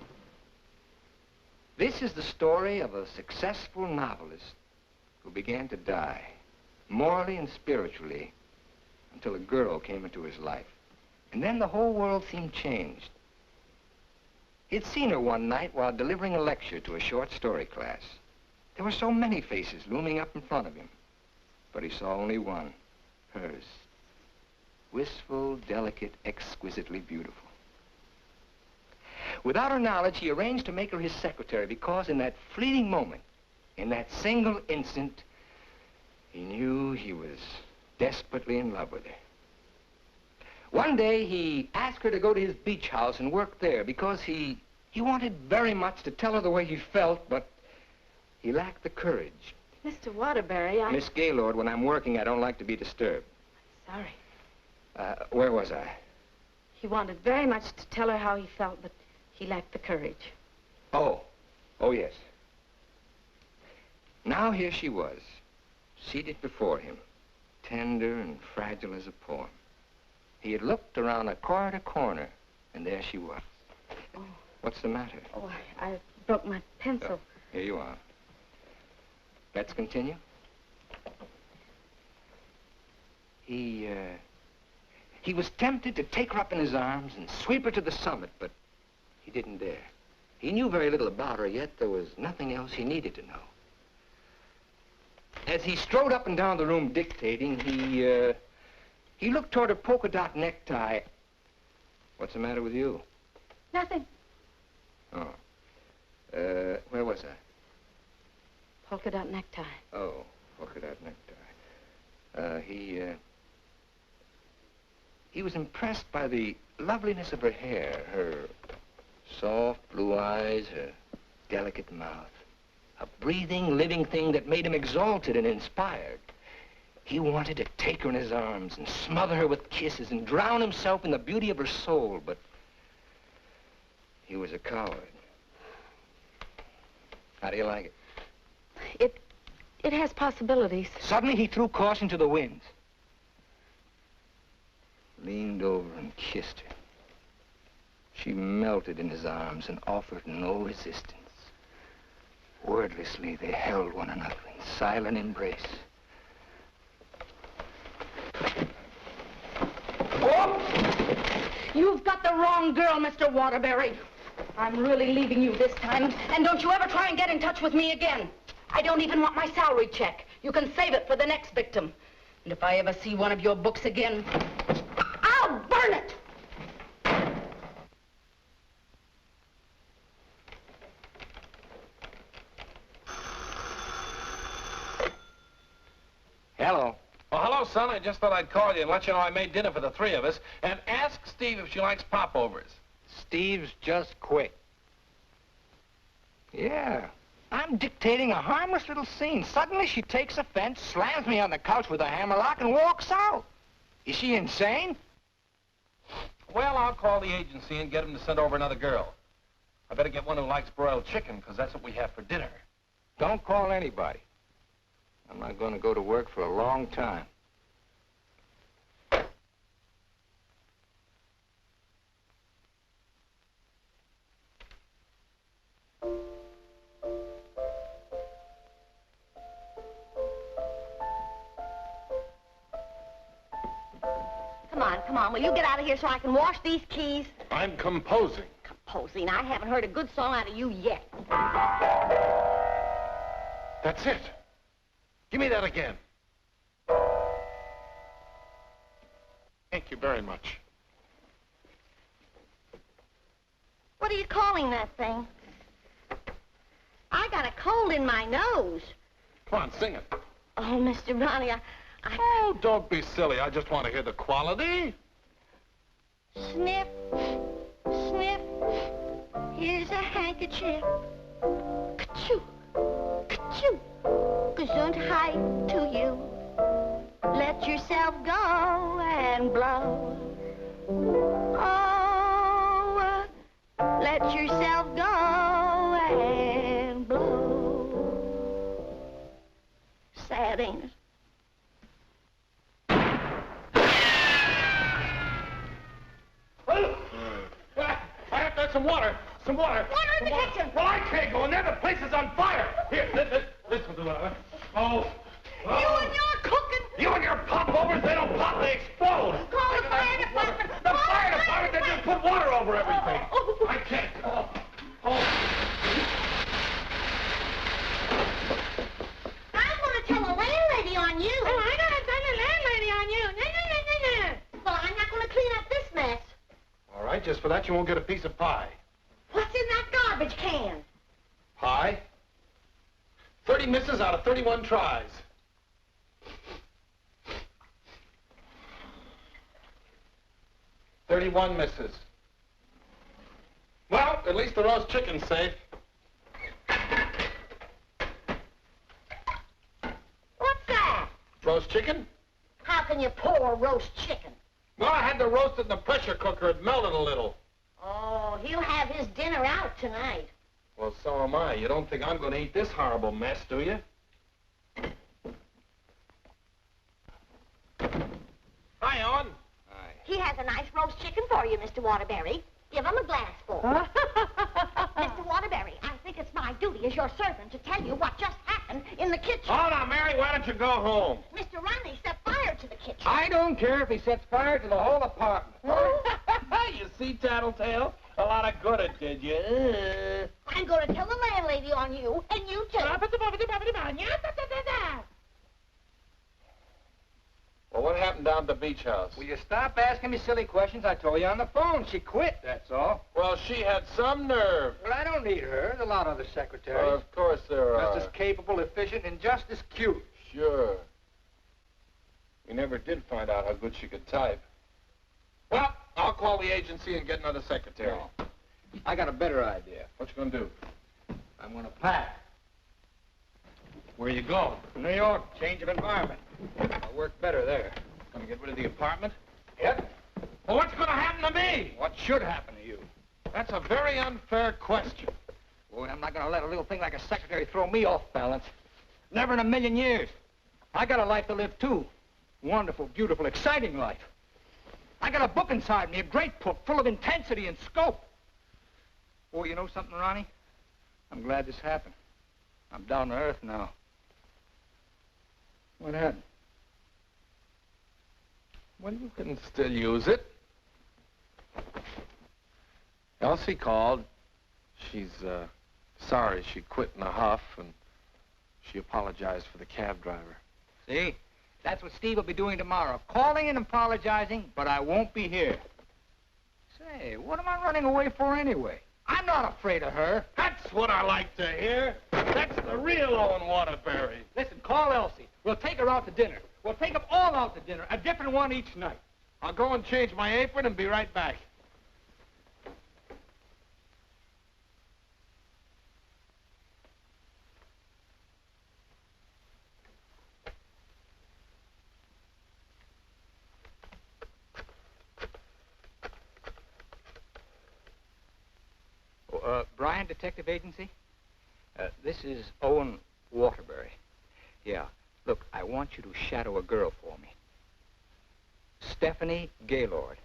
[SPEAKER 2] This is the story of a successful novelist who began to die, morally and spiritually, until a girl came into his life. And then the whole world seemed changed. He'd seen her one night while delivering a lecture to a short story class. There were so many faces looming up in front of him, but he saw only one, hers. Wistful, delicate, exquisitely beautiful. Without her knowledge, he arranged to make her his secretary because in that fleeting moment, in that single instant, he knew he was desperately in love with her. One day, he asked her to go to his beach house and work there because he wanted very much to tell her the way he felt, but he lacked the courage.
[SPEAKER 3] Mr. Waterbury,
[SPEAKER 2] Miss Gaylord, when I'm working, I don't like to be disturbed.
[SPEAKER 3] Sorry.
[SPEAKER 2] Where was I?
[SPEAKER 3] He wanted very much to tell her how he felt, but he lacked the courage.
[SPEAKER 2] Oh, yes. Now here she was, seated before him, tender and fragile as a poem. He had looked around a corner to corner, and there she was.
[SPEAKER 3] Oh.
[SPEAKER 2] What's the matter?
[SPEAKER 3] Oh, I broke my pencil.
[SPEAKER 2] Here you are. Let's continue. He was tempted to take her up in his arms and sweep her to the summit, but he didn't dare. He knew very little about her, yet there was nothing else he needed to know. As he strode up and down the room dictating, he looked toward her polka dot necktie. What's the matter with you?
[SPEAKER 3] Nothing.
[SPEAKER 2] Oh. Where was I?
[SPEAKER 3] Polka dot necktie.
[SPEAKER 2] Oh, polka dot necktie. He was impressed by the loveliness of her hair, her soft blue eyes, her delicate mouth. A breathing, living thing that made him exalted and inspired. He wanted to take her in his arms and smother her with kisses and drown himself in the beauty of her soul, but he was a coward. How do you like it?
[SPEAKER 3] It has possibilities.
[SPEAKER 2] Suddenly he threw caution to the winds. Leaned over and kissed her. She melted in his arms and offered no resistance. Wordlessly, they held one another in silent embrace.
[SPEAKER 9] You've got the wrong girl, Mr. Waterbury. I'm really leaving you this time, and don't you ever try and get in touch with me again. I don't even want my salary check. You can save it for the next victim. And if I ever see one of your books again, I'll burn it!
[SPEAKER 2] Hello.
[SPEAKER 1] Well, hello, son. I just thought I'd call you and let you know I made dinner for the three of us. And ask Steve if she likes popovers.
[SPEAKER 2] Steve's just quit. Yeah. I'm dictating a harmless little scene. Suddenly she takes offense, slams me on the couch with a hammerlock, and walks out. Is she insane?
[SPEAKER 1] Well, I'll call the agency and get them to send over another girl. I better get one who likes broiled chicken, because that's what we have for dinner.
[SPEAKER 2] Don't call anybody. I'm not going to go to work for a long time.
[SPEAKER 8] Come on, will you get out of here so I can wash these keys?
[SPEAKER 1] I'm composing.
[SPEAKER 8] Composing? I haven't heard a good song out of you yet.
[SPEAKER 1] That's it. Give me that again. Thank you very much.
[SPEAKER 8] What are you calling that thing? I got a cold in my nose.
[SPEAKER 1] Come on, sing it.
[SPEAKER 8] Oh, Mr. Ronnie,
[SPEAKER 1] Oh, don't be silly. I just want to hear the quality.
[SPEAKER 8] Sniff, sniff, here's a handkerchief. Ka-choo, ka-choo, gesundheit to you. Let yourself go and blow. Oh, let yourself go and blow. Sad, ain't it?
[SPEAKER 1] I have to have some water. Some water.
[SPEAKER 8] Water in the kitchen.
[SPEAKER 1] Well, I can't go in there. The place is on fire. Here, listen to that. Oh.
[SPEAKER 8] You and your cooking.
[SPEAKER 1] You and your popovers, they don't pop, they explode.
[SPEAKER 8] Call the fire department.
[SPEAKER 1] The fire department, they just put water over everything. I can't.
[SPEAKER 8] I'm going to tell the landlady on you.
[SPEAKER 13] Oh, I'm going to tell the landlady on you.
[SPEAKER 8] Well, I'm not going to clean up this mess.
[SPEAKER 1] All right, just for that, you won't get a piece of pie.
[SPEAKER 8] What's in that garbage can?
[SPEAKER 1] Pie? 30 misses out of 31 tries. $31 misses. Well, at least the roast chicken's safe.
[SPEAKER 8] What's that?
[SPEAKER 1] Roast chicken?
[SPEAKER 8] How can you pour roast chicken?
[SPEAKER 1] Well, I had to roast it in the pressure cooker. It melted a little.
[SPEAKER 8] Oh, he'll have his dinner out tonight.
[SPEAKER 1] Well, so am I. You don't think I'm going to eat this horrible mess, do you? Hi, Owen.
[SPEAKER 11] Hi.
[SPEAKER 8] He has a nice roast chicken for you, Mr. Waterbury. Give him a glassful. Mr. Waterbury, I think it's my duty as your servant to tell you what just happened in the kitchen.
[SPEAKER 1] Oh, now, Mary, why don't you go home?
[SPEAKER 8] Mr. Ronnie set fire to the kitchen.
[SPEAKER 2] I don't care if he sets fire to the whole apartment.
[SPEAKER 1] You see, Tattletale? A lot of good it did you.
[SPEAKER 8] I'm going to tell the landlady on you, and you too.
[SPEAKER 1] Well, what happened down at the beach house?
[SPEAKER 2] Will you stop asking me silly questions? I told you on the phone. She quit, that's all.
[SPEAKER 1] Well, she had some nerve.
[SPEAKER 2] Well, I don't need her. There's a lot of other secretaries.
[SPEAKER 1] Well, of course there are.
[SPEAKER 2] Just as capable, efficient, and just as cute.
[SPEAKER 1] Sure. We never did find out how good she could type. Well, I'll call the agency and get another secretary.
[SPEAKER 2] No. I got a better idea.
[SPEAKER 1] What you gonna do?
[SPEAKER 2] I'm gonna pack.
[SPEAKER 1] Where you going?
[SPEAKER 2] New York, change of environment. I'll work better there.
[SPEAKER 1] Gonna get rid of the apartment?
[SPEAKER 2] Yep.
[SPEAKER 1] Well, what's gonna happen to me?
[SPEAKER 2] What should happen to you?
[SPEAKER 1] That's a very unfair question.
[SPEAKER 2] Boy, I'm not gonna let a little thing like a secretary throw me off balance. Never in a million years. I got a life to live, too. Wonderful, beautiful, exciting life. I got a book inside me, a great book, full of intensity and scope. Oh, you know something, Ronnie? I'm glad this happened. I'm down to earth now. What happened?
[SPEAKER 1] Well, you can still use it. Elsie called. She's, sorry she quit in a huff, and she apologized for the cab driver.
[SPEAKER 2] See? That's what Steve will be doing tomorrow. Calling and apologizing, but I won't be here. Say, what am I running away for anyway? I'm not afraid of her.
[SPEAKER 1] That's what I like to hear. That's the real Owen Waterbury.
[SPEAKER 2] Listen, call Elsie. We'll take her out to dinner. We'll take them all out to dinner, a different one each night.
[SPEAKER 1] I'll go and change my apron and be right back.
[SPEAKER 2] Brian Detective Agency? This is Owen Waterbury. Yeah. Look, I want you to shadow a girl for me. Stephanie Gaylord.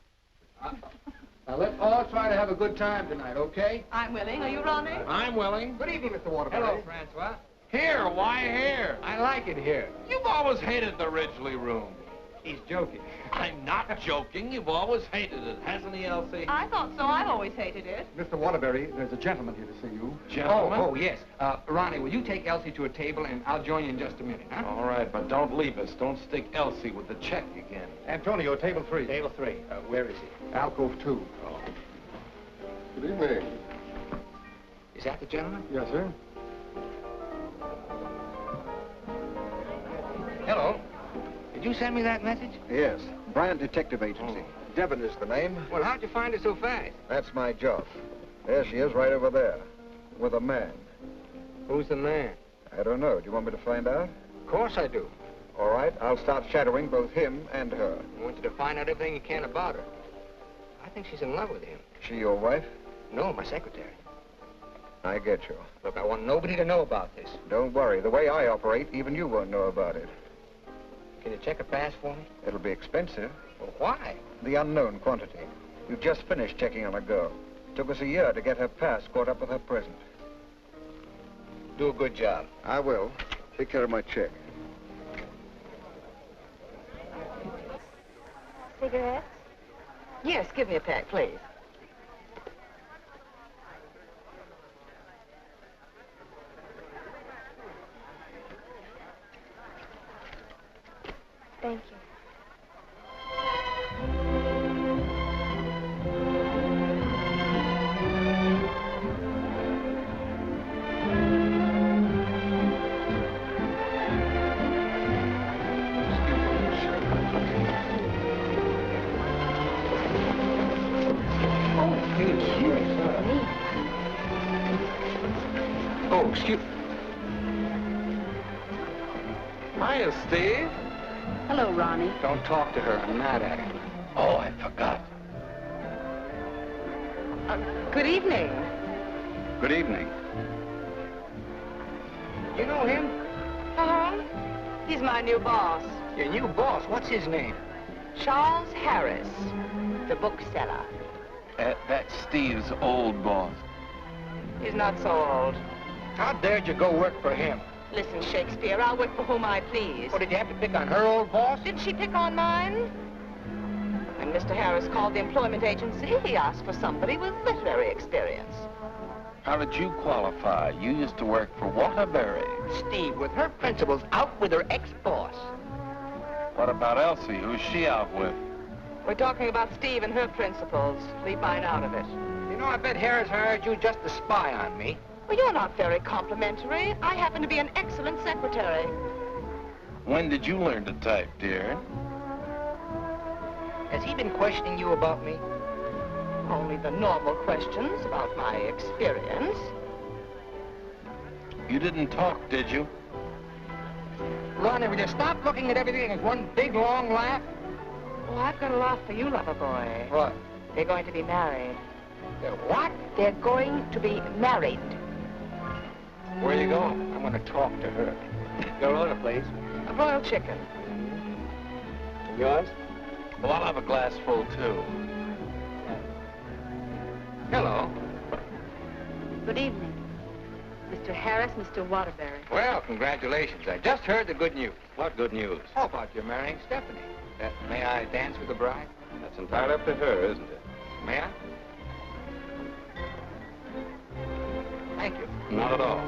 [SPEAKER 2] Now, let's all try to have a good time tonight, okay?
[SPEAKER 13] I'm willing. Are you, Ronnie?
[SPEAKER 1] I'm willing.
[SPEAKER 2] Good evening, Mr. Waterbury. Hello, Francois.
[SPEAKER 1] Here, why here?
[SPEAKER 2] I like it here.
[SPEAKER 1] You've always hated the Ridgely room.
[SPEAKER 2] He's joking.
[SPEAKER 1] I'm not joking. You've always hated it, hasn't he, Elsie?
[SPEAKER 13] I thought so. I've always hated it.
[SPEAKER 14] Mr. Waterbury, there's a gentleman here to see you.
[SPEAKER 1] Gentlemen?
[SPEAKER 2] Oh, yes. Ronnie, will you take Elsie to a table, and I'll join you in just a minute, huh?
[SPEAKER 1] All right, but don't leave us. Don't stick Elsie with the check again.
[SPEAKER 14] Antonio, table 3.
[SPEAKER 2] Table 3. Where is he?
[SPEAKER 14] Alcove 2.
[SPEAKER 1] Oh.
[SPEAKER 12] Good evening.
[SPEAKER 2] Is that the gentleman?
[SPEAKER 14] Yes, sir.
[SPEAKER 2] Hello. Did you send me that message?
[SPEAKER 14] Yes. Brian Detective Agency.
[SPEAKER 15] Devony's the name.
[SPEAKER 2] Well, how'd you find her so fast?
[SPEAKER 15] That's my job. There she is, right over there, with a man.
[SPEAKER 2] Who's the man?
[SPEAKER 15] I don't know. Do you want me to find out?
[SPEAKER 2] Of course I do.
[SPEAKER 15] All right, I'll start shadowing both him and her.
[SPEAKER 2] I want you to find out everything you can about her. I think she's in love with him.
[SPEAKER 15] She your wife?
[SPEAKER 2] No, my secretary.
[SPEAKER 15] I get you.
[SPEAKER 2] Look, I want nobody to know about this.
[SPEAKER 15] Don't worry. The way I operate, even you won't know about it.
[SPEAKER 2] Can you check a pass for me?
[SPEAKER 15] It'll be expensive.
[SPEAKER 2] Well, why?
[SPEAKER 15] The unknown quantity. You've just finished checking on a girl. Took us a year to get her pass caught up with her present.
[SPEAKER 2] Do a good job.
[SPEAKER 15] I will. Take care of my check.
[SPEAKER 8] Cigarettes?
[SPEAKER 9] Yes, give me a pack, please.
[SPEAKER 8] Thank you.
[SPEAKER 2] Oh, excuse...
[SPEAKER 1] Hiya, Steve.
[SPEAKER 9] Hello, Ronnie.
[SPEAKER 2] Don't talk to her. I'm mad at her.
[SPEAKER 1] Oh, I forgot.
[SPEAKER 9] Good evening.
[SPEAKER 11] Good evening.
[SPEAKER 2] You know him?
[SPEAKER 9] Uh-huh. He's my new boss.
[SPEAKER 2] Your new boss? What's his name?
[SPEAKER 9] Charles Harris, the bookseller.
[SPEAKER 1] That's Steve's old boss.
[SPEAKER 9] He's not so old.
[SPEAKER 2] How dared you go work for him?
[SPEAKER 9] Listen, Shakespeare, I'll work for whom I please.
[SPEAKER 2] Well, did you have to pick on her old boss?
[SPEAKER 9] Didn't she pick on mine? When Mr. Harris called the employment agency, he asked for somebody with literary experience.
[SPEAKER 1] How did you qualify? You used to work for Waterbury.
[SPEAKER 2] Steve, with her principals out with her ex-boss.
[SPEAKER 1] What about Elsie? Who's she out with?
[SPEAKER 9] We're talking about Steve and her principals. Leave mine out of it.
[SPEAKER 2] You know, I bet Harris hired you just to spy on me.
[SPEAKER 9] Well, you're not very complimentary. I happen to be an excellent secretary.
[SPEAKER 1] When did you learn to type, dear?
[SPEAKER 2] Has he been questioning you about me?
[SPEAKER 9] Only the normal questions about my experience.
[SPEAKER 1] You didn't talk, did you?
[SPEAKER 2] Ronnie, will you stop looking at everything as one big, long laugh?
[SPEAKER 9] Oh, I've got a laugh for you, lover boy.
[SPEAKER 2] What?
[SPEAKER 9] They're going to be married.
[SPEAKER 2] They're what?
[SPEAKER 9] They're going to be married.
[SPEAKER 2] Where are you going? I want to talk to her. Your order, please.
[SPEAKER 9] A broiled chicken.
[SPEAKER 2] Yours?
[SPEAKER 1] Well, I'll have a glass full, too.
[SPEAKER 2] Hello.
[SPEAKER 3] Good evening. Mr. Harris, Mr. Waterbury.
[SPEAKER 2] Well, congratulations. I just heard the good news.
[SPEAKER 11] What good news?
[SPEAKER 2] How about you marrying Stephanie? May I dance with the bride?
[SPEAKER 11] That's entirely up to her, isn't it?
[SPEAKER 2] May I? Thank you.
[SPEAKER 11] Not at all.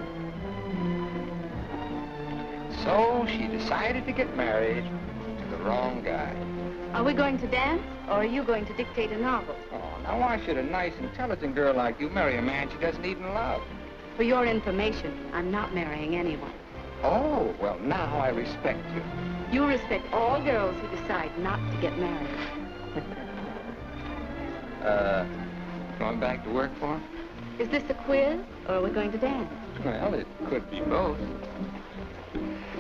[SPEAKER 2] So she decided to get married to the wrong guy.
[SPEAKER 3] Are we going to dance, or are you going to dictate a novel?
[SPEAKER 2] Oh, now why should a nice, intelligent girl like you marry a man she doesn't even love?
[SPEAKER 3] For your information, I'm not marrying anyone.
[SPEAKER 2] Oh, well, now I respect you.
[SPEAKER 3] You respect all girls who decide not to get married.
[SPEAKER 2] Going back to work for him?
[SPEAKER 3] Is this a quiz, or are we going to dance?
[SPEAKER 2] Well, it could be both.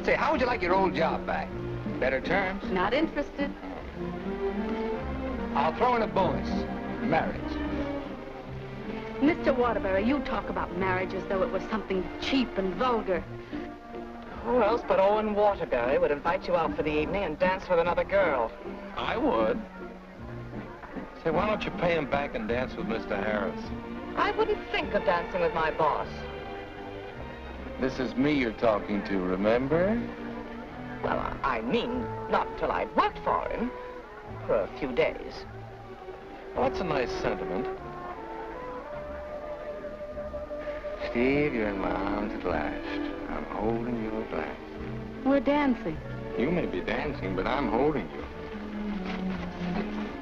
[SPEAKER 2] Say, how would you like your old job back? Better terms?
[SPEAKER 3] Not interested.
[SPEAKER 2] I'll throw in a bonus. Marriage.
[SPEAKER 3] Mr. Waterbury, you talk about marriage as though it was something cheap and vulgar.
[SPEAKER 9] Who else but Owen Waterbury would invite you out for the evening and dance with another girl?
[SPEAKER 1] I would. Say, why don't you pay him back and dance with Mr. Harris?
[SPEAKER 9] I wouldn't think of dancing with my boss.
[SPEAKER 1] This is me you're talking to, remember?
[SPEAKER 9] Well, I mean, not till I'd worked for him. For a few days.
[SPEAKER 1] Well, that's a nice sentiment.
[SPEAKER 2] Steve, you're in my arms at last. I'm holding you at last.
[SPEAKER 3] We're dancing.
[SPEAKER 2] You may be dancing, but I'm holding you.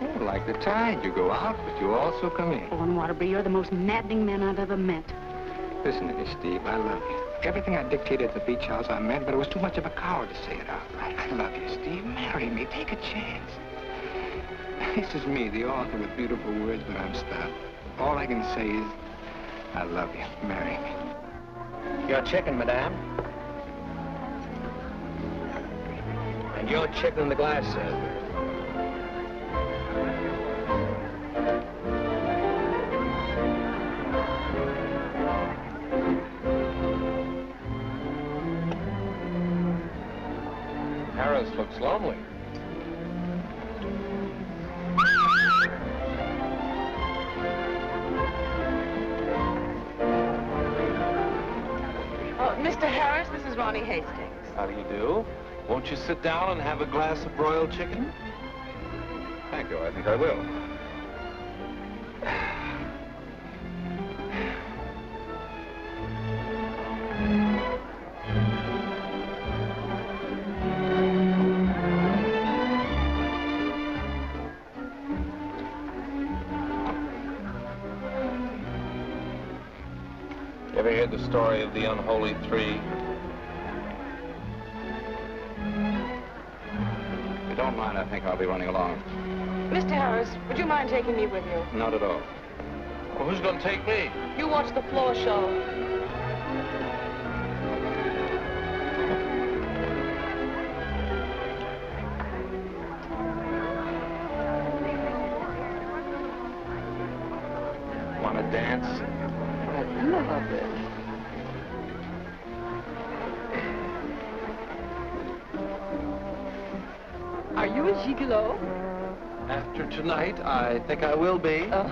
[SPEAKER 2] Oh, like the tide, you go out, but you also come in.
[SPEAKER 3] Owen Waterbury, you're the most maddening man I've ever met.
[SPEAKER 2] Listen to me, Steve, I love you. Everything I dictated at the beach house I meant, but it was too much of a coward to say it out. I love you, Steve. Marry me. Take a chance.
[SPEAKER 15] This is me, the author with beautiful words, but I'm stuck. All I can say is, I love you. Marry me.
[SPEAKER 6] Your chicken, madame. And your chicken in the glass, sir.
[SPEAKER 1] Harris looks lonely.
[SPEAKER 13] Mr. Harris, this is Ronnie Hastings.
[SPEAKER 1] How do you do? Won't you sit down and have a glass of broiled chicken?
[SPEAKER 11] Thank you. I think I will.
[SPEAKER 1] Ever heard the story of the unholy three?
[SPEAKER 11] If you don't mind, I think I'll be running along.
[SPEAKER 13] Mr. Harris, would you mind taking me with you?
[SPEAKER 11] Not at all.
[SPEAKER 1] Well, who's going to take me?
[SPEAKER 13] You watch the floor show.
[SPEAKER 1] Want to dance?
[SPEAKER 13] I love it. Are you a gigolo?
[SPEAKER 1] After tonight, I think I will be.
[SPEAKER 13] Oh.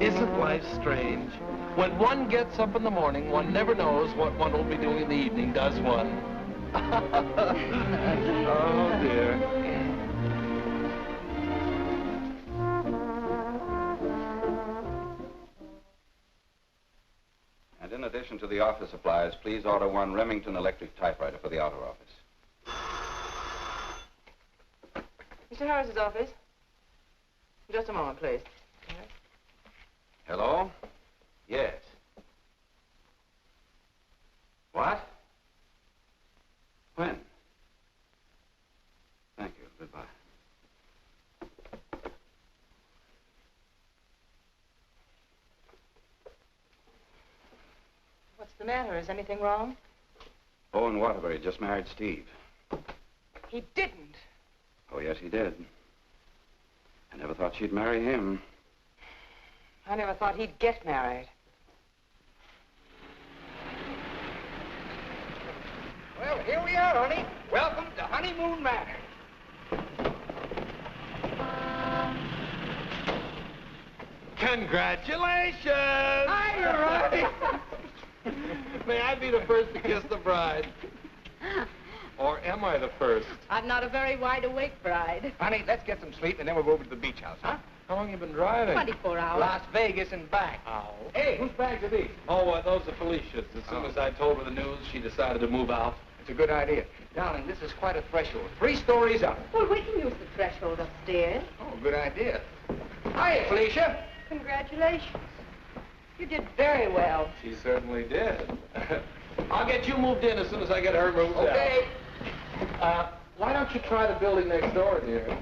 [SPEAKER 1] Isn't life strange? When one gets up in the morning, one never knows what one will be doing in the evening, does one? Oh, dear.
[SPEAKER 11] And in addition to the office supplies, please order one Remington electric typewriter for the outer office.
[SPEAKER 13] Mr. Harris's office. Just a moment, please.
[SPEAKER 11] Hello? Yes. What? When? Thank you. Goodbye.
[SPEAKER 13] What's the matter? Is anything wrong?
[SPEAKER 11] Owen Waterbury just married Steve.
[SPEAKER 13] He didn't.
[SPEAKER 11] Oh, yes, he did. I never thought she'd marry him.
[SPEAKER 13] I never thought he'd get married.
[SPEAKER 6] Well, here we are, honey. Welcome to Honeymoon Manor.
[SPEAKER 1] Congratulations!
[SPEAKER 6] Hi, Ronnie.
[SPEAKER 1] May I be the first to kiss the bride? Or am I the first?
[SPEAKER 9] I'm not a very wide-awake bride.
[SPEAKER 6] Honey, let's get some sleep, and then we'll go over to the beach house, huh?
[SPEAKER 1] How long you been driving?
[SPEAKER 9] 24 hours.
[SPEAKER 6] Las Vegas and back.
[SPEAKER 1] Oh.
[SPEAKER 6] Hey, whose bags are these?
[SPEAKER 1] Oh, those are Felicia's. As soon as I told her the news, she decided to move out.
[SPEAKER 6] It's a good idea. Darling, this is quite a threshold. 3 stories up.
[SPEAKER 9] Well, we can use the threshold upstairs.
[SPEAKER 6] Oh, good idea. Hiya, Felicia.
[SPEAKER 9] Congratulations. You did very well.
[SPEAKER 1] She certainly did. I'll get you moved in as soon as I get her moved out.
[SPEAKER 6] Okay.
[SPEAKER 1] Why don't you try the building next door, dear?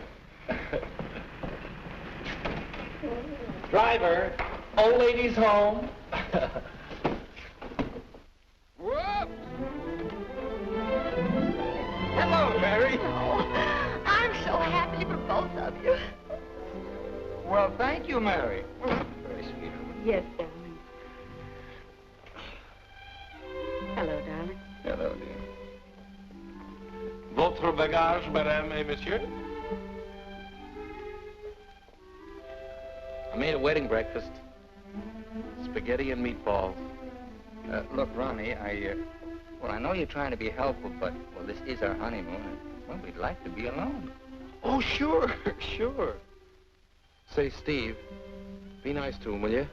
[SPEAKER 1] Driver, old lady's home.
[SPEAKER 6] Whoop. Hello, Mary.
[SPEAKER 8] Oh, I'm so happy for both of you.
[SPEAKER 6] Well, thank you, Mary. Very sweet of you.
[SPEAKER 9] Yes, darling. Hello, darling.
[SPEAKER 11] Hello, dear.
[SPEAKER 1] Votre bagage, madame et monsieur? I made a wedding breakfast. Spaghetti and meatballs.
[SPEAKER 2] Look, Ronnie, well, I know you're trying to be helpful, but, well, this is our honeymoon, and, well, we'd like to be alone.
[SPEAKER 1] Oh, sure, sure. Say, Steve, be nice to him, will you?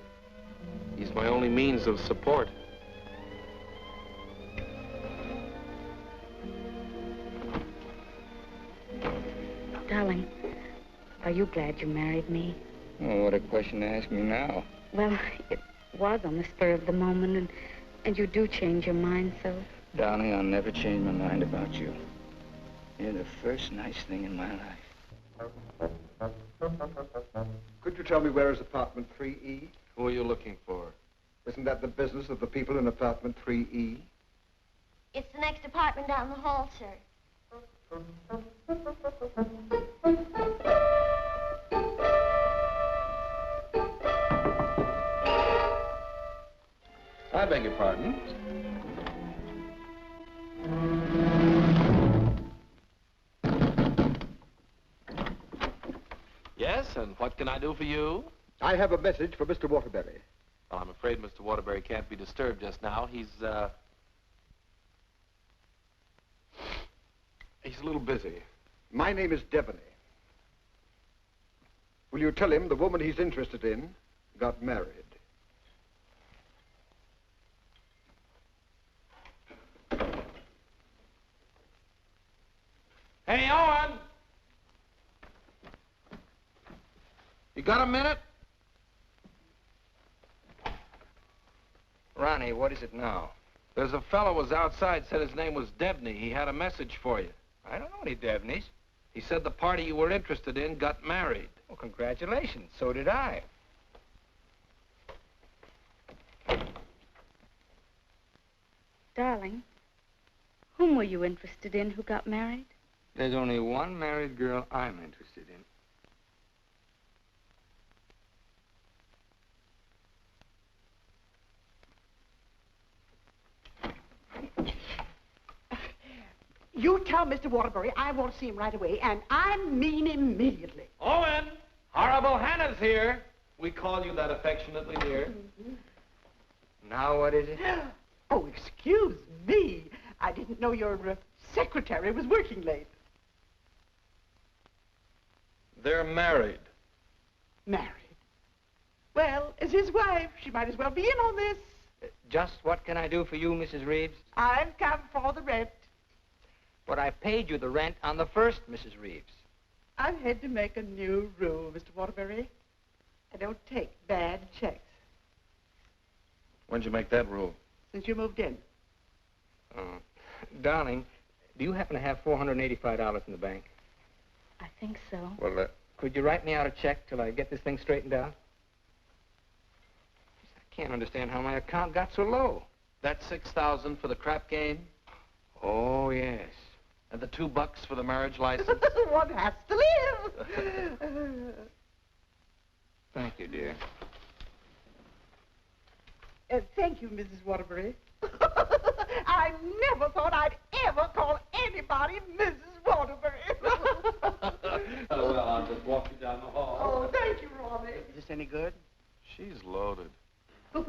[SPEAKER 1] He's my only means of support.
[SPEAKER 3] Darling, Are you glad you married me?
[SPEAKER 2] Oh, what a question to ask me now.
[SPEAKER 3] Well, it was on the spur of the moment, and you do change your mind so.
[SPEAKER 2] Darling, I'll never change my mind about you. You're the first nice thing in my life.
[SPEAKER 14] Could you tell me where is apartment 3E?
[SPEAKER 1] Who are you looking for?
[SPEAKER 14] Isn't that the business of the people in apartment 3E?
[SPEAKER 8] It's the next apartment down the hall, sir.
[SPEAKER 1] I beg your pardon. Yes, and what can I do for you?
[SPEAKER 14] I have a message for Mr. Waterbury.
[SPEAKER 1] Well, I'm afraid Mr. Waterbury can't be disturbed just now. He's a little busy.
[SPEAKER 14] My name is Deveny. Will you tell him the woman he's interested in got married?
[SPEAKER 1] Hey, Owen! You got a minute?
[SPEAKER 2] Ronnie, what is it now?
[SPEAKER 1] There's a fellow was outside, said his name was Deveny. He had a message for you.
[SPEAKER 2] I don't know any Devenys.
[SPEAKER 1] He said the party you were interested in got married.
[SPEAKER 2] Well, congratulations. So did I.
[SPEAKER 3] Darling, whom were you interested in who got married?
[SPEAKER 2] There's only one married girl I'm interested in.
[SPEAKER 7] You tell Mr. Waterbury I want to see him right away, and I mean immediately.
[SPEAKER 1] Owen! Horrible Hannah's here. We call you that affectionately, dear.
[SPEAKER 2] Now what is it?
[SPEAKER 7] Oh, excuse me. I didn't know your secretary was working late.
[SPEAKER 1] They're married.
[SPEAKER 7] Married? Well, as his wife, she might as well be in on this.
[SPEAKER 2] Just what can I do for you, Mrs. Reeves?
[SPEAKER 7] I've come for the rent.
[SPEAKER 2] But I paid you the rent on the first, Mrs. Reeves.
[SPEAKER 7] I've had to make a new rule, Mr. Waterbury. I don't take bad checks.
[SPEAKER 1] When'd you make that rule?
[SPEAKER 7] Since you moved in.
[SPEAKER 2] Darling, do you happen to have $485 in the bank?
[SPEAKER 3] I think so.
[SPEAKER 2] Well, could you write me out a check till I get this thing straightened out? I can't understand how my account got so low.
[SPEAKER 1] That's $6,000 for the crap game?
[SPEAKER 2] Oh, yes.
[SPEAKER 1] And the $2 for the marriage license?
[SPEAKER 7] One has to live.
[SPEAKER 2] Thank you, dear.
[SPEAKER 7] Thank you, Mrs. Waterbury. I never thought I'd ever call anybody Mrs. Waterbury.
[SPEAKER 1] Well, I'll just walk you down the hall.
[SPEAKER 7] Oh, thank you, Ronnie.
[SPEAKER 5] Is this any good?
[SPEAKER 1] She's loaded.
[SPEAKER 2] Well,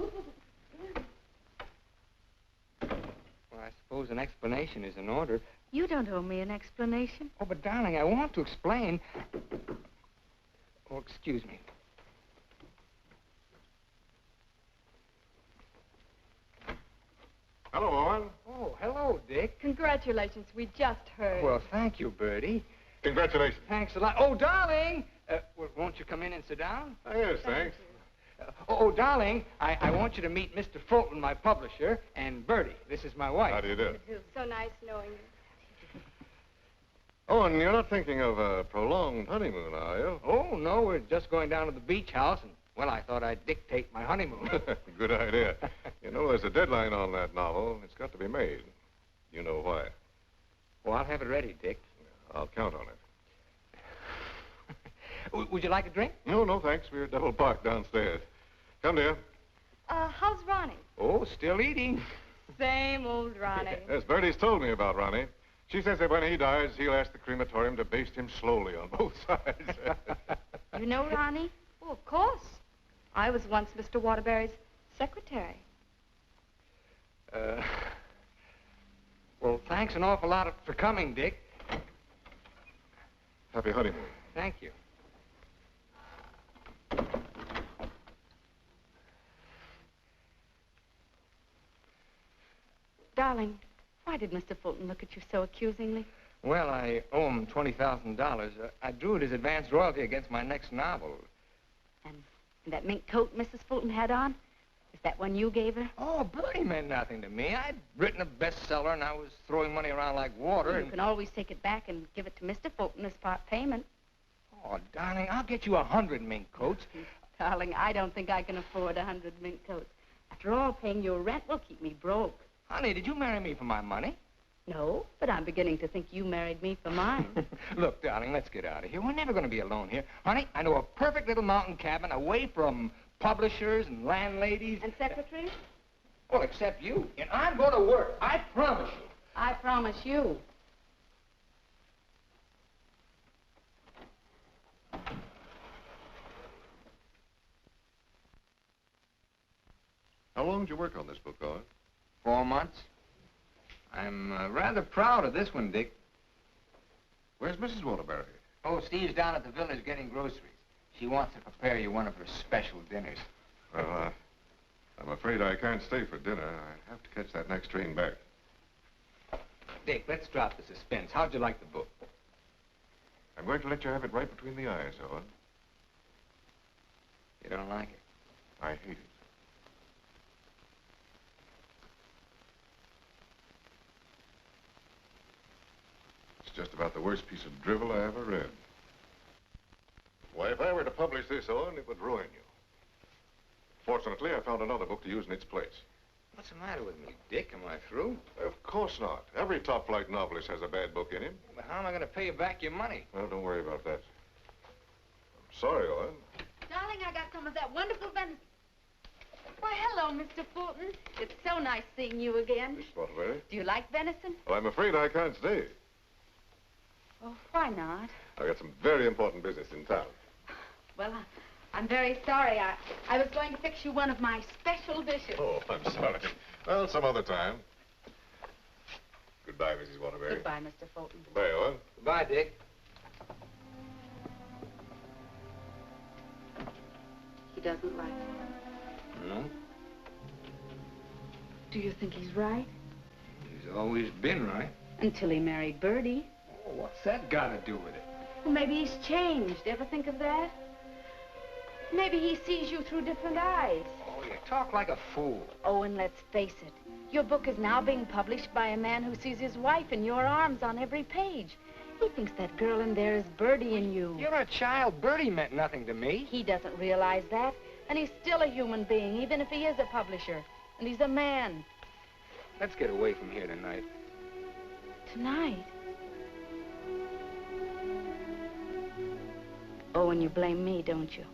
[SPEAKER 2] I suppose an explanation is in order.
[SPEAKER 3] You don't owe me an explanation.
[SPEAKER 2] Oh, but darling, I want to explain. Oh, excuse me.
[SPEAKER 12] Hello, Owen.
[SPEAKER 2] Oh, hello, Dick.
[SPEAKER 10] Congratulations. We just heard.
[SPEAKER 2] Well, thank you, Bertie.
[SPEAKER 12] Congratulations.
[SPEAKER 2] Thanks a lot. Oh, darling! Well, won't you come in and sit down?
[SPEAKER 12] Oh, yes, thanks.
[SPEAKER 2] Darling, I want you to meet Mr. Fulton, my publisher, and Bertie. This is my wife.
[SPEAKER 12] How do you do?
[SPEAKER 10] So nice knowing you.
[SPEAKER 12] Owen, you're not thinking of a prolonged honeymoon, are you?
[SPEAKER 2] Oh, no, we're just going down to the beach house, and, well, I thought I'd dictate my honeymoon.
[SPEAKER 12] Good idea. You know, there's a deadline on that novel. It's got to be made. You know why.
[SPEAKER 2] Well, I'll have it ready, Dick.
[SPEAKER 12] I'll count on it.
[SPEAKER 2] Would you like a drink?
[SPEAKER 12] No, thanks. We're double parked downstairs. Come, dear.
[SPEAKER 10] How's Ronnie?
[SPEAKER 2] Oh, still eating.
[SPEAKER 10] Same old Ronnie.
[SPEAKER 12] Yes, Bertie's told me about Ronnie. She says that when he dies, he'll ask the crematorium to baste him slowly on both sides.
[SPEAKER 3] You know Ronnie?
[SPEAKER 10] Oh, of course. I was once Mr. Waterbury's secretary.
[SPEAKER 2] Well, thanks an awful lot for coming, Dick.
[SPEAKER 12] Happy honeymoon.
[SPEAKER 2] Thank you.
[SPEAKER 3] Darling, why did Mr. Fulton look at you so accusingly?
[SPEAKER 2] Well, I owe him $20,000. I drew it as advance royalty against my next novel.
[SPEAKER 3] And that mink coat Mrs. Fulton had on? Is that one you gave her?
[SPEAKER 2] Oh, Bertie meant nothing to me. I'd written a bestseller, and I was throwing money around like water.
[SPEAKER 3] You can always take it back and give it to Mr. Fulton as part payment.
[SPEAKER 2] Oh, darling, I'll get you 100 mink coats.
[SPEAKER 3] Darling, I don't think I can afford 100 mink coats. After all, paying your rent will keep me broke.
[SPEAKER 2] Honey, did you marry me for my money?
[SPEAKER 3] No, but I'm beginning to think you married me for mine.
[SPEAKER 2] Look, darling, let's get out of here. We're never going to be alone here. Honey, I know a perfect little mountain cabin away from publishers and landladies.
[SPEAKER 3] And secretaries?
[SPEAKER 2] Well, except you. And I'm going to work. I promise you.
[SPEAKER 3] I promise you.
[SPEAKER 12] How long did you work on this book, Owen?
[SPEAKER 2] 4 months. I'm rather proud of this one, Dick.
[SPEAKER 12] Where's Mrs. Waterbury?
[SPEAKER 2] Oh, Steve's down at the village getting groceries. She wants to prepare you one of her special dinners.
[SPEAKER 12] Well, I'm afraid I can't stay for dinner. I have to catch that next train back.
[SPEAKER 2] Dick, let's drop the suspense. How'd you like the book?
[SPEAKER 12] I'm going to let you have it right between the eyes, Owen.
[SPEAKER 2] You don't like it?
[SPEAKER 12] I hate it. It's just about the worst piece of drivel I ever read. Why, if I were to publish this, Owen, it would ruin you. Fortunately, I found another book to use in its place.
[SPEAKER 2] What's the matter with me, Dick? Am I through?
[SPEAKER 12] Of course not. Every top-flight novelist has a bad book in him.
[SPEAKER 2] But how am I going to pay you back your money?
[SPEAKER 12] Well, don't worry about that. I'm sorry, Owen.
[SPEAKER 3] Darling, I got some of that wonderful venison. Why, hello, Mr. Fulton. It's so nice seeing you again.
[SPEAKER 12] Miss Waterbury.
[SPEAKER 3] Do you like venison?
[SPEAKER 12] Well, I'm afraid I can't stay.
[SPEAKER 3] Oh, why not?
[SPEAKER 12] I've got some very important business in town.
[SPEAKER 3] Well, I'm very sorry. I was going to fix you one of my special dishes.
[SPEAKER 12] Oh, I'm sorry. Well, some other time. Goodbye, Mrs. Waterbury.
[SPEAKER 3] Goodbye, Mr. Fulton.
[SPEAKER 12] Goodbye, Owen.
[SPEAKER 2] Goodbye, Dick.
[SPEAKER 3] He doesn't like it.
[SPEAKER 2] No?
[SPEAKER 3] Do you think he's right?
[SPEAKER 2] He's always been right.
[SPEAKER 3] Until he married Bertie.
[SPEAKER 2] Oh, what's that got to do with it?
[SPEAKER 3] Well, maybe he's changed. Ever think of that? Maybe he sees you through different eyes.
[SPEAKER 2] Oh, you talk like a fool.
[SPEAKER 3] Owen, let's face it. Your book is now being published by a man who sees his wife in your arms on every page. He thinks that girl in there is Bertie in you.
[SPEAKER 2] You're a child. Bertie meant nothing to me.
[SPEAKER 3] He doesn't realize that. And he's still a human being, even if he is a publisher. And he's a man.
[SPEAKER 2] Let's get away from here tonight.
[SPEAKER 3] Tonight? Owen, you blame me, don't you?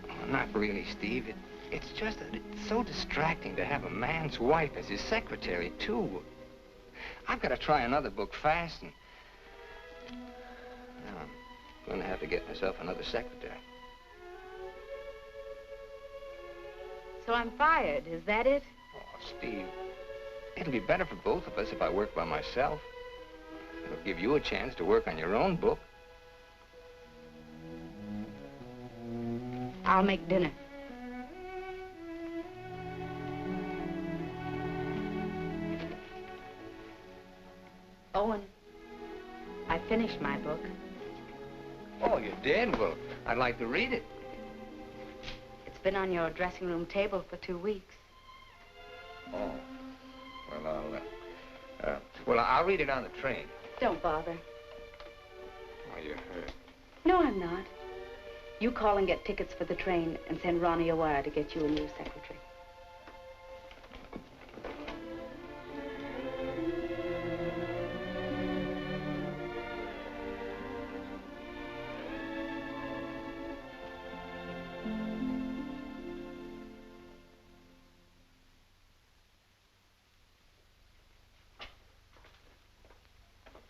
[SPEAKER 2] Oh, not really, Steve. It's just that it's so distracting to have a man's wife as his secretary, too. I've got to try another book fast, and now I'm going to have to get myself another secretary.
[SPEAKER 3] So I'm fired, is that it?
[SPEAKER 2] Oh, Steve, it'll be better for both of us if I work by myself. It'll give you a chance to work on your own book.
[SPEAKER 3] I'll make dinner. Owen, I finished my book.
[SPEAKER 2] Oh, you did? Well, I'd like to read it.
[SPEAKER 3] It's been on your dressing room table for 2 weeks.
[SPEAKER 2] Oh, well, I'll read it on the train.
[SPEAKER 3] Don't bother.
[SPEAKER 2] Oh, you're hurt.
[SPEAKER 3] No, I'm not. You call and get tickets for the train and send Ronnie a wire to get you a new secretary.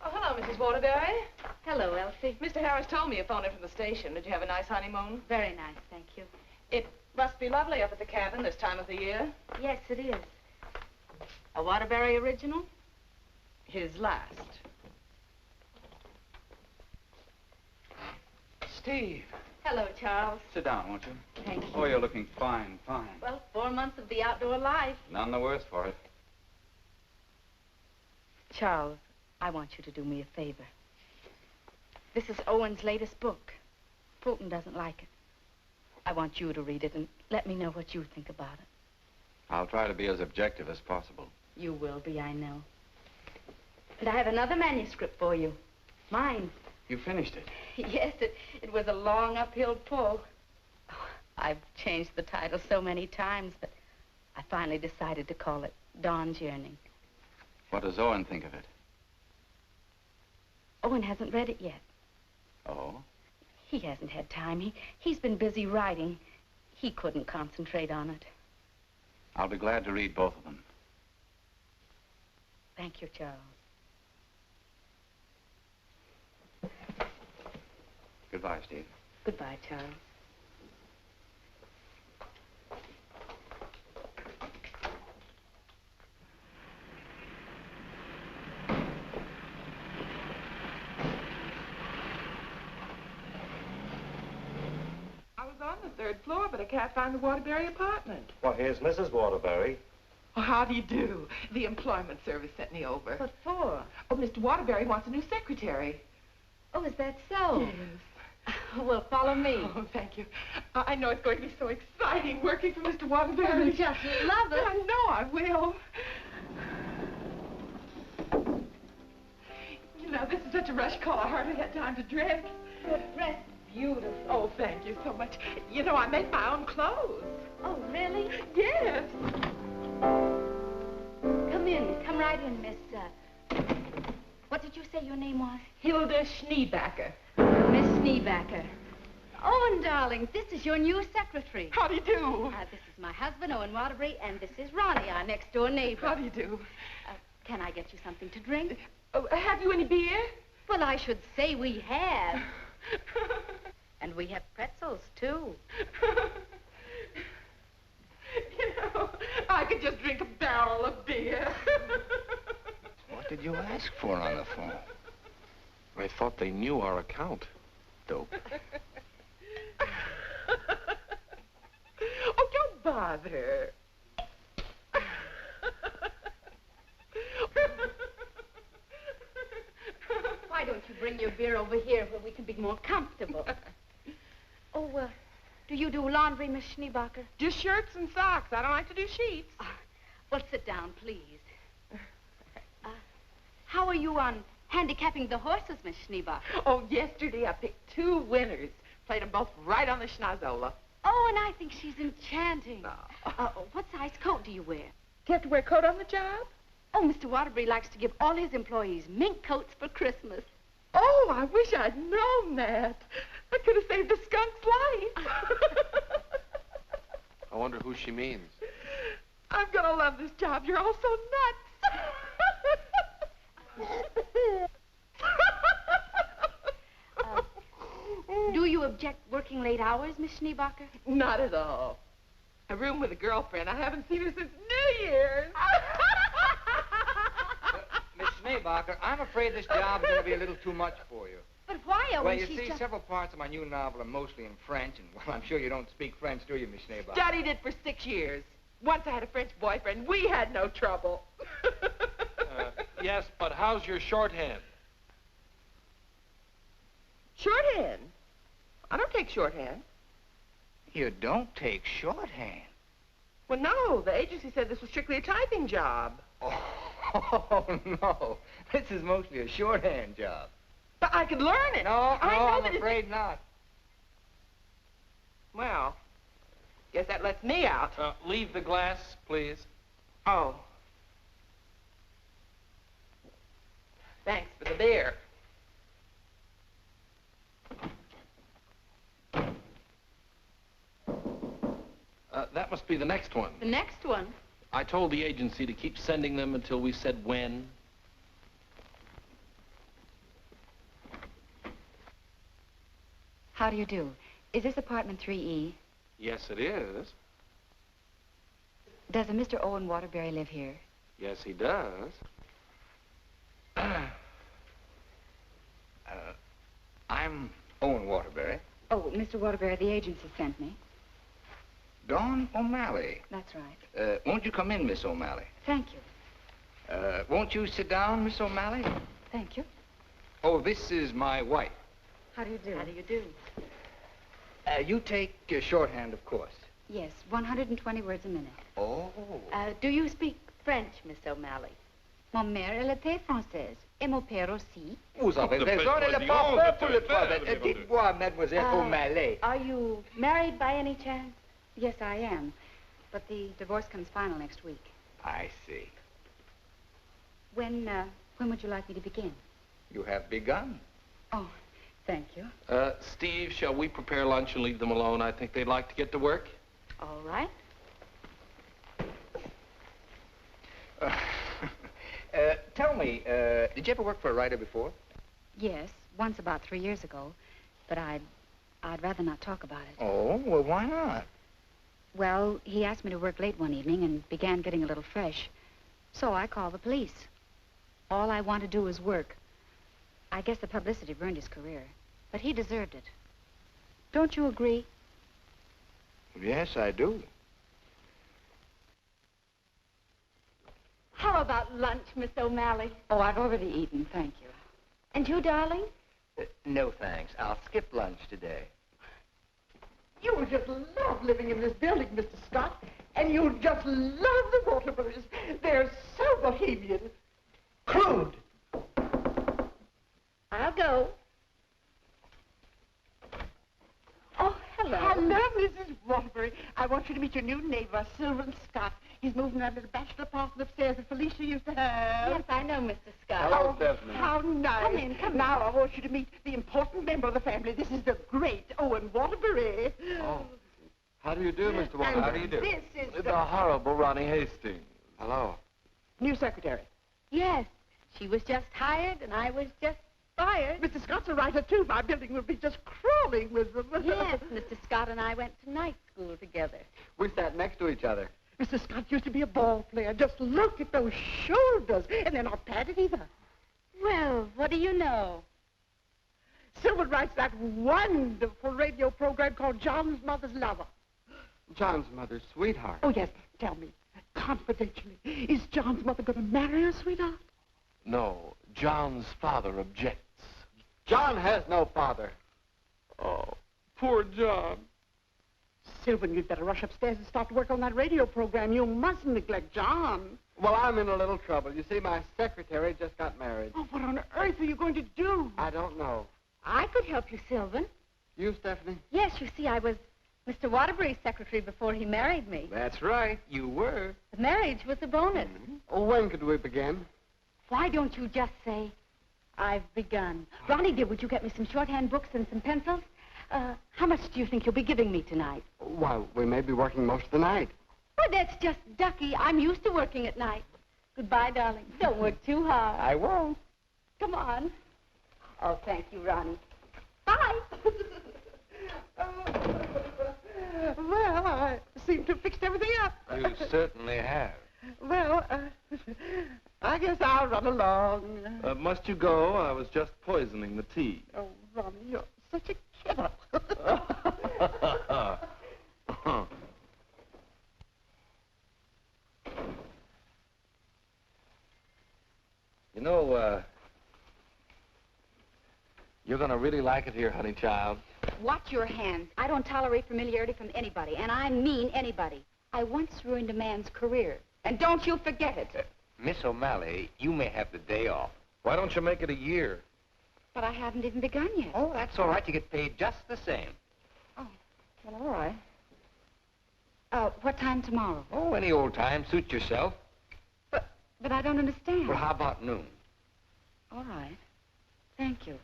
[SPEAKER 13] Oh, hello, Mrs. Waterbury.
[SPEAKER 3] Hello, Elsie.
[SPEAKER 13] Mr. Harris told me you phoned in from the station. Did you have a nice honeymoon?
[SPEAKER 3] Very nice, thank you.
[SPEAKER 13] It must be lovely up at the cabin this time of the year.
[SPEAKER 3] Yes, it is. A Waterbury original?
[SPEAKER 13] His last.
[SPEAKER 16] Steve.
[SPEAKER 3] Hello, Charles.
[SPEAKER 16] Sit down, won't you?
[SPEAKER 3] Thank you.
[SPEAKER 16] Oh, you're looking fine, fine.
[SPEAKER 3] Well, 4 months of the outdoor life.
[SPEAKER 16] None the worse for it.
[SPEAKER 3] Charles, I want you to do me a favor. This is Owen's latest book. Fulton doesn't like it. I want you to read it and let me know what you think about it.
[SPEAKER 11] I'll try to be as objective as possible.
[SPEAKER 3] You will be, I know. And I have another manuscript for you. Mine.
[SPEAKER 11] You finished it?
[SPEAKER 3] Yes, it was a long uphill pull. Oh, I've changed the title so many times, but I finally decided to call it Dawn's Yearning.
[SPEAKER 11] What does Owen think of it?
[SPEAKER 3] Owen hasn't read it yet.
[SPEAKER 11] Oh?
[SPEAKER 3] He hasn't had time. He's been busy writing. He couldn't concentrate on it.
[SPEAKER 11] I'll be glad to read both of them.
[SPEAKER 3] Thank you, Charles.
[SPEAKER 11] Goodbye, Steve.
[SPEAKER 3] Goodbye, Charles.
[SPEAKER 13] I was on the 3rd floor, but I can't find the Waterbury apartment.
[SPEAKER 17] Well, here's Mrs. Waterbury.
[SPEAKER 13] Oh, how do you do? The employment service sent me over.
[SPEAKER 3] What for?
[SPEAKER 13] Oh, Mr. Waterbury wants a new secretary.
[SPEAKER 3] Oh, is that so?
[SPEAKER 13] Yes.
[SPEAKER 3] Well, follow me.
[SPEAKER 13] Oh, thank you. I know it's going to be so exciting working for Mr. Waterbury.
[SPEAKER 3] You just love it.
[SPEAKER 13] I know I will. You know, this is such a rush call, I hardly had time to dress.
[SPEAKER 3] You're dressed beautiful.
[SPEAKER 13] Oh, thank you so much. You know, I make my own clothes.
[SPEAKER 3] Oh, really?
[SPEAKER 13] Yes.
[SPEAKER 3] Come in. Come right in, Miss, what did you say your name was?
[SPEAKER 13] Hilda Schneebacker.
[SPEAKER 3] Miss Schneebacker. Owen, darling, this is your new secretary.
[SPEAKER 13] How do you do?
[SPEAKER 3] This is my husband, Owen Waterbury, and this is Ronnie, our next-door neighbor.
[SPEAKER 13] How do you do?
[SPEAKER 3] Can I get you something to drink?
[SPEAKER 13] Have you any beer?
[SPEAKER 3] Well, I should say we have. And we have pretzels, too.
[SPEAKER 13] You know, I could just drink a barrel of beer.
[SPEAKER 18] What did you ask for on the phone?
[SPEAKER 1] I thought they knew our account. Dope.
[SPEAKER 13] Oh, don't bother.
[SPEAKER 3] Why don't you bring your beer over here where we can be more comfortable? Oh, do you do laundry, Miss Schneebacker?
[SPEAKER 13] Just shirts and socks. I don't like to do sheets.
[SPEAKER 3] Well, sit down, please. How are you on handicapping the horses, Miss Schneebacher?
[SPEAKER 13] Oh, yesterday I picked 2 winners. Played them both right on the schnozola.
[SPEAKER 3] Oh, and I think she's enchanting. What size coat do you wear?
[SPEAKER 13] Do you have to wear a coat on the job?
[SPEAKER 3] Oh, Mr. Waterbury likes to give all his employees mink coats for Christmas.
[SPEAKER 13] Oh, I wish I'd known that. I could have saved the skunk's life.
[SPEAKER 1] I wonder who she means.
[SPEAKER 13] I'm gonna love this job. You're all so nuts.
[SPEAKER 3] Do you object working late hours, Miss Schneebacher?
[SPEAKER 13] Not at all. A room with a girlfriend. I haven't seen her since New Year's.
[SPEAKER 2] Miss Schneebacher, I'm afraid this job is going to be a little too much for you.
[SPEAKER 3] But why, Owen?
[SPEAKER 2] Well, you see, several parts of my new novel are mostly in French, and, well, I'm sure you don't speak French, do you, Miss Schneebacher?
[SPEAKER 13] Studied it for 6 years. Once I had a French boyfriend. We had no trouble.
[SPEAKER 1] Yes, but how's your shorthand?
[SPEAKER 13] Shorthand? I don't take shorthand.
[SPEAKER 18] You don't take shorthand?
[SPEAKER 13] Well, no. The agency said this was strictly a typing job.
[SPEAKER 2] Oh, no. This is mostly a shorthand job.
[SPEAKER 13] But I could learn it.
[SPEAKER 2] No, I'm
[SPEAKER 13] that
[SPEAKER 2] afraid not.
[SPEAKER 13] Well, guess that lets me out.
[SPEAKER 1] Leave the glass, please.
[SPEAKER 13] Oh. Thanks for the beer.
[SPEAKER 1] That must be the next one.
[SPEAKER 3] The next one?
[SPEAKER 1] I told the agency to keep sending them until we said when.
[SPEAKER 19] How do you do? Is this apartment 3E?
[SPEAKER 1] Yes, it is.
[SPEAKER 19] Does a Mr. Owen Waterbury live here?
[SPEAKER 1] Yes, he does.
[SPEAKER 2] I'm Owen Waterbury.
[SPEAKER 19] Oh, Mr. Waterbury, the agency sent me.
[SPEAKER 2] Dawn O'Malley.
[SPEAKER 19] That's right.
[SPEAKER 2] Won't you come in, Miss O'Malley?
[SPEAKER 19] Thank you.
[SPEAKER 2] Won't you sit down, Miss O'Malley?
[SPEAKER 19] Thank you.
[SPEAKER 2] Oh, this is my wife.
[SPEAKER 19] How do you do?
[SPEAKER 9] How do you do?
[SPEAKER 2] You take shorthand, of course.
[SPEAKER 19] Yes, 120 words a minute.
[SPEAKER 2] Oh.
[SPEAKER 9] Do you speak French, Miss O'Malley?
[SPEAKER 19] Mon mère, elle était française. Et mon père aussi.
[SPEAKER 2] Vous avez raison, elle est pas pour le travail. Dites-moi, Mademoiselle O'Malley.
[SPEAKER 9] Are you married by any chance?
[SPEAKER 19] Yes, I am. But the divorce comes final next week.
[SPEAKER 2] I see.
[SPEAKER 19] When would you like me to begin?
[SPEAKER 2] You have begun.
[SPEAKER 19] Oh, thank you.
[SPEAKER 1] Steve, shall we prepare lunch and leave them alone? I think they'd like to get to work.
[SPEAKER 9] All right.
[SPEAKER 2] Tell me, did you ever work for a writer before?
[SPEAKER 19] Yes, once about 3 years ago. But I'd rather not talk about it.
[SPEAKER 2] Oh, well, why not?
[SPEAKER 19] Well, he asked me to work late one evening and began getting a little fresh. So I called the police. All I want to do is work. I guess the publicity ruined his career, but he deserved it. Don't you agree?
[SPEAKER 2] Yes, I do.
[SPEAKER 9] How about lunch, Miss O'Malley?
[SPEAKER 19] Oh, I've already eaten, thank you.
[SPEAKER 9] And you, darling?
[SPEAKER 18] No, thanks. I'll skip lunch today.
[SPEAKER 7] You will just love living in this building, Mr. Scott. And you'll just love the Waterburys. They're so bohemian. Crude.
[SPEAKER 9] I'll go. Oh, hello.
[SPEAKER 7] Hello, Mrs. Waterbury. I want you to meet your new neighbor, Sylvan Scott. He's moving that little bachelor apartment upstairs that Felicia used to have.
[SPEAKER 9] Yes, I know, Mr. Scott.
[SPEAKER 5] Hello, Deveny.
[SPEAKER 7] How nice.
[SPEAKER 9] Come in, come in.
[SPEAKER 7] Now, I want you to meet the important member of the family. This is the great Owen Waterbury.
[SPEAKER 5] Oh. How do you do, Mr. Waterbury?
[SPEAKER 7] How do you do? This is
[SPEAKER 1] The horrible Ronnie Hastings.
[SPEAKER 5] Hello.
[SPEAKER 7] new secretary.
[SPEAKER 9] Yes, she was just hired and I was just fired.
[SPEAKER 7] Mr. Scott's a writer, too. My building will be just crawling with them.
[SPEAKER 9] Yes, Mr. Scott and I went to night school together.
[SPEAKER 5] We sat next to each other.
[SPEAKER 7] Mr. Scott used to be a ball player. Just look at those shoulders. And they're not padded either.
[SPEAKER 9] Well, what do you know?
[SPEAKER 7] Sylvan writes that wonderful radio program called John's Mother's Lover.
[SPEAKER 5] John's mother's sweetheart.
[SPEAKER 7] Oh, yes. Tell me, confidentially, is John's mother going to marry her sweetheart?
[SPEAKER 1] No, John's father objects.
[SPEAKER 5] John has no father.
[SPEAKER 1] Oh, poor John.
[SPEAKER 7] Sylvan, you'd better rush upstairs and start to work on that radio program. You mustn't neglect John.
[SPEAKER 5] Well, I'm in a little trouble. You see, my secretary just got married.
[SPEAKER 7] Oh, what on earth are you going to do?
[SPEAKER 5] I don't know.
[SPEAKER 9] I could help you, Sylvan.
[SPEAKER 5] You, Stephanie?
[SPEAKER 9] Yes, you see, I was Mr. Waterbury's secretary before he married me.
[SPEAKER 2] That's right, you were.
[SPEAKER 9] The marriage was a bonus.
[SPEAKER 5] Oh, when could we begin?
[SPEAKER 9] Why don't you just say, I've begun? Ronnie, dear, would you get me some shorthand books and some pencils? How much do you think you'll be giving me tonight?
[SPEAKER 5] Well, we may be working most of the night.
[SPEAKER 9] Oh, that's just ducky. I'm used to working at night. Goodbye, darling. Don't work too hard.
[SPEAKER 2] I won't.
[SPEAKER 9] Come on. Oh, thank you, Ronnie. Bye.
[SPEAKER 7] Well, I seem to have fixed everything up.
[SPEAKER 11] You certainly have.
[SPEAKER 7] Well, I guess I'll run along.
[SPEAKER 1] Must you go? I was just poisoning the tea.
[SPEAKER 7] Oh, Ronnie, you're such a kidder.
[SPEAKER 1] You know, you're gonna really like it here, honey child.
[SPEAKER 19] Watch your hands. I don't tolerate familiarity from anybody, and I mean anybody. I once ruined a man's career, and don't you forget it.
[SPEAKER 18] Miss O'Malley, you may have the day off.
[SPEAKER 1] Why don't you make it a year?
[SPEAKER 19] But I haven't even begun yet.
[SPEAKER 18] Oh, that's all right. You get paid just the same.
[SPEAKER 19] Oh, well, all right. What time tomorrow?
[SPEAKER 18] Oh, any old time. Suit yourself.
[SPEAKER 19] But I don't understand.
[SPEAKER 18] Well, how about noon?
[SPEAKER 19] All right. Thank you.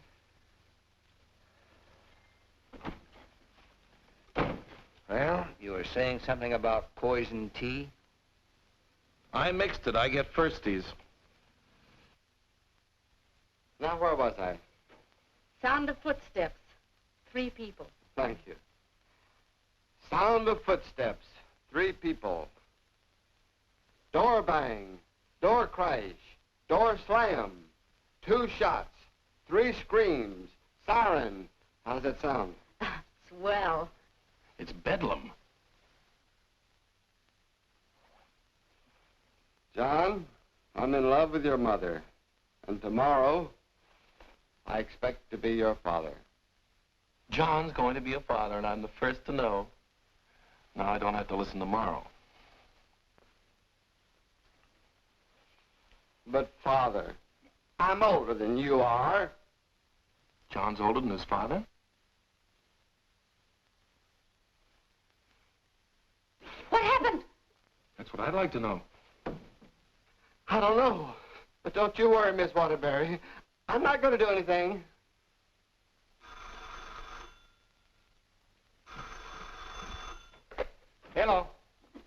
[SPEAKER 18] Well, you were saying something about poison tea?
[SPEAKER 1] I mixed it. I get firsties.
[SPEAKER 5] Now, where was I?
[SPEAKER 9] Sound of footsteps. 3 people.
[SPEAKER 5] Thank you. Sound of footsteps. 3 people. Door bang. Door crash. Door slam. 2 shots. 3 screams. Siren. How does it sound?
[SPEAKER 9] Swell.
[SPEAKER 1] It's bedlam.
[SPEAKER 5] John, I'm in love with your mother. And tomorrow, I expect to be your father.
[SPEAKER 1] John's going to be a father, and I'm the first to know. Now I don't have to listen tomorrow.
[SPEAKER 5] But, Father, I'm older than you are.
[SPEAKER 1] John's older than his father?
[SPEAKER 9] What happened?
[SPEAKER 1] That's what I'd like to know.
[SPEAKER 5] I don't know. But don't you worry, Miss Waterbury. I'm not going to do anything.
[SPEAKER 1] Hello.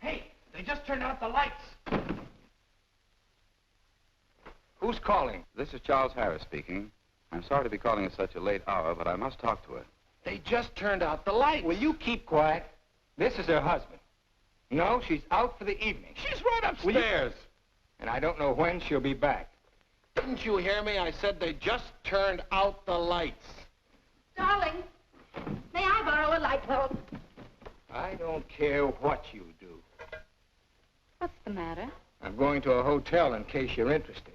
[SPEAKER 1] Hey, they just turned out the lights.
[SPEAKER 11] Who's calling? This is Charles Harris speaking. I'm sorry to be calling at such a late hour, but I must talk to her.
[SPEAKER 1] They just turned out the lights.
[SPEAKER 2] Will you keep quiet? This is her husband. No, she's out for the evening.
[SPEAKER 1] She's right upstairs.
[SPEAKER 2] And I don't know when she'll be back.
[SPEAKER 1] Didn't you hear me? I said they just turned out the lights.
[SPEAKER 9] Darling, may I borrow a light bulb?
[SPEAKER 2] I don't care what you do.
[SPEAKER 3] What's the matter?
[SPEAKER 2] I'm going to a hotel in case you're interested.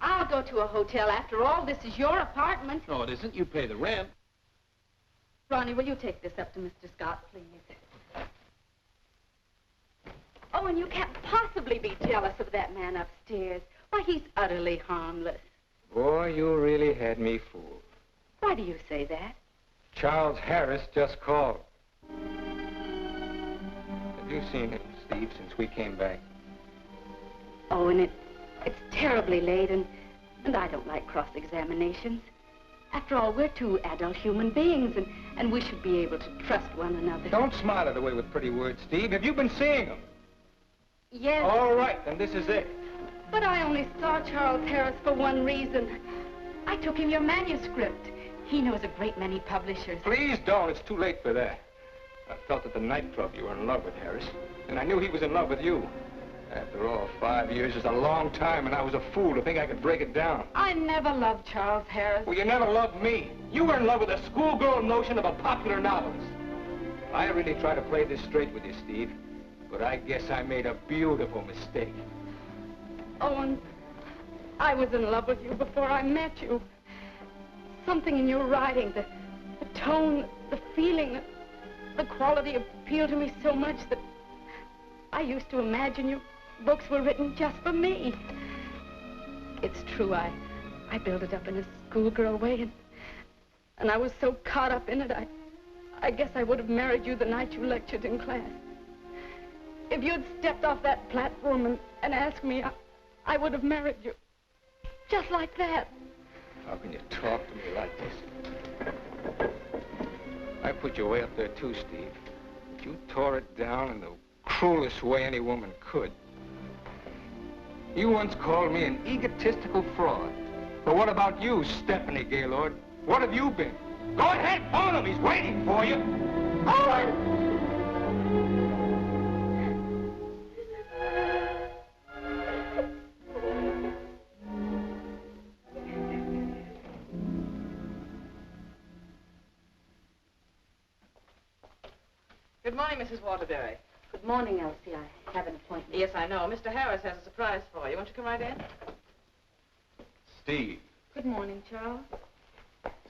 [SPEAKER 9] I'll go to a hotel. After all, this is your apartment.
[SPEAKER 1] No, it isn't. You pay the rent.
[SPEAKER 3] Ronnie, will you take this up to Mr. Scott, please? Oh, and you can't possibly be jealous of that man upstairs. Why, he's utterly harmless.
[SPEAKER 2] Boy, you really had me fooled.
[SPEAKER 3] Why do you say that?
[SPEAKER 2] Charles Harris just called. Have you seen him, Steve, since we came back?
[SPEAKER 3] Oh, and it's terribly late, and I don't like cross-examinations. After all, we're two adult human beings, and we should be able to trust one another.
[SPEAKER 2] Don't smile it away with pretty words, Steve. Have you been seeing him?
[SPEAKER 3] Yes.
[SPEAKER 2] All right, then this is it.
[SPEAKER 3] But I only saw Charles Harris for one reason. I took him your manuscript. He knows a great many publishers.
[SPEAKER 2] Please don't. It's too late for that. I felt at the nightclub you were in love with Harris, and I knew he was in love with you. After all, 5 years is a long time, and I was a fool to think I could break it down.
[SPEAKER 3] I never loved Charles Harris.
[SPEAKER 2] Well, you never loved me. You were in love with a schoolgirl notion of a popular novelist. I really try to play this straight with you, Steve, but I guess I made a beautiful mistake.
[SPEAKER 3] Owen, I was in love with you before I met you. Something in your writing, the tone, the feeling, the quality appealed to me so much that I used to imagine your books were written just for me. It's true, I built it up in a schoolgirl way, and I was so caught up in it, I guess I would have married you the night you lectured in class. If you'd stepped off that platform and asked me, I would have married you. Just like that.
[SPEAKER 2] How can you talk to me like this? I put you way up there too, Steve. But you tore it down in the cruelest way any woman could. You once called me an egotistical fraud. But what about you, Stephanie Gaylord? What have you been? Go ahead, phone him. He's waiting for you.
[SPEAKER 9] Owen!
[SPEAKER 13] Good morning, Mrs. Waterbury.
[SPEAKER 3] Good morning, Elsie. I have an appointment.
[SPEAKER 13] Yes, I know. Mr. Harris has a surprise for you. Won't you come right in?
[SPEAKER 11] Steve.
[SPEAKER 3] Good morning, Charles.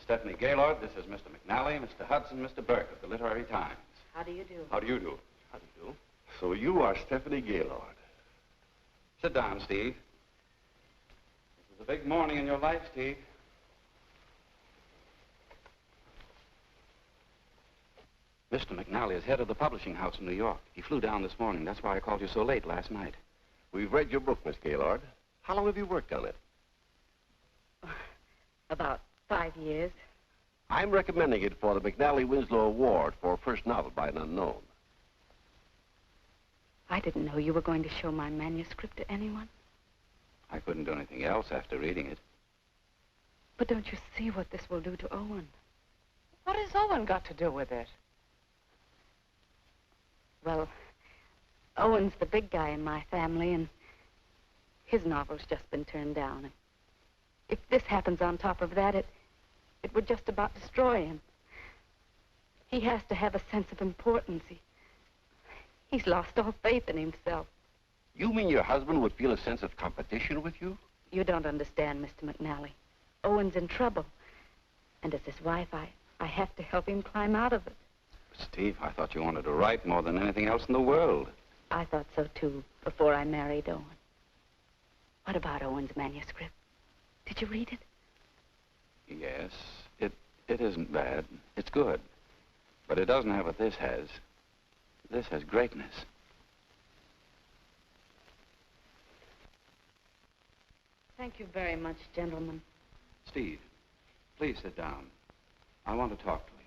[SPEAKER 11] Stephanie Gaylord, this is Mr. McNally, Mr. Hudson, Mr. Burke of the Literary Times.
[SPEAKER 3] How do you do?
[SPEAKER 11] How do you do?
[SPEAKER 12] How do you do? So you are Stephanie Gaylord.
[SPEAKER 11] Sit down, Steve. This is a big morning in your life, Steve. Mr. McNally is head of the publishing house in New York. He flew down this morning. That's why I called you so late last night.
[SPEAKER 12] We've read your book, Miss Gaylord. How long have you worked on it?
[SPEAKER 3] About 5 years.
[SPEAKER 12] I'm recommending it for the McNally Winslow Award for first novel by an unknown.
[SPEAKER 3] I didn't know you were going to show my manuscript to anyone.
[SPEAKER 11] I couldn't do anything else after reading it.
[SPEAKER 3] But don't you see what this will do to Owen?
[SPEAKER 13] What has Owen got to do with it?
[SPEAKER 3] Well, Owen's the big guy in my family, and his novel's just been turned down. If this happens on top of that, it would just about destroy him. He has to have a sense of importance. He's lost all faith in himself.
[SPEAKER 12] You mean your husband would feel a sense of competition with you?
[SPEAKER 3] You don't understand, Mr. McNally. Owen's in trouble. And as his wife, I have to help him climb out of it.
[SPEAKER 11] Steve, I thought you wanted to write more than anything else in the world.
[SPEAKER 3] I thought so, too, before I married Owen. What about Owen's manuscript? Did you read it?
[SPEAKER 11] Yes, it isn't bad. It's good. But it doesn't have what this has. This has greatness.
[SPEAKER 3] Thank you very much, gentlemen.
[SPEAKER 11] Steve, please sit down. I want to talk to you.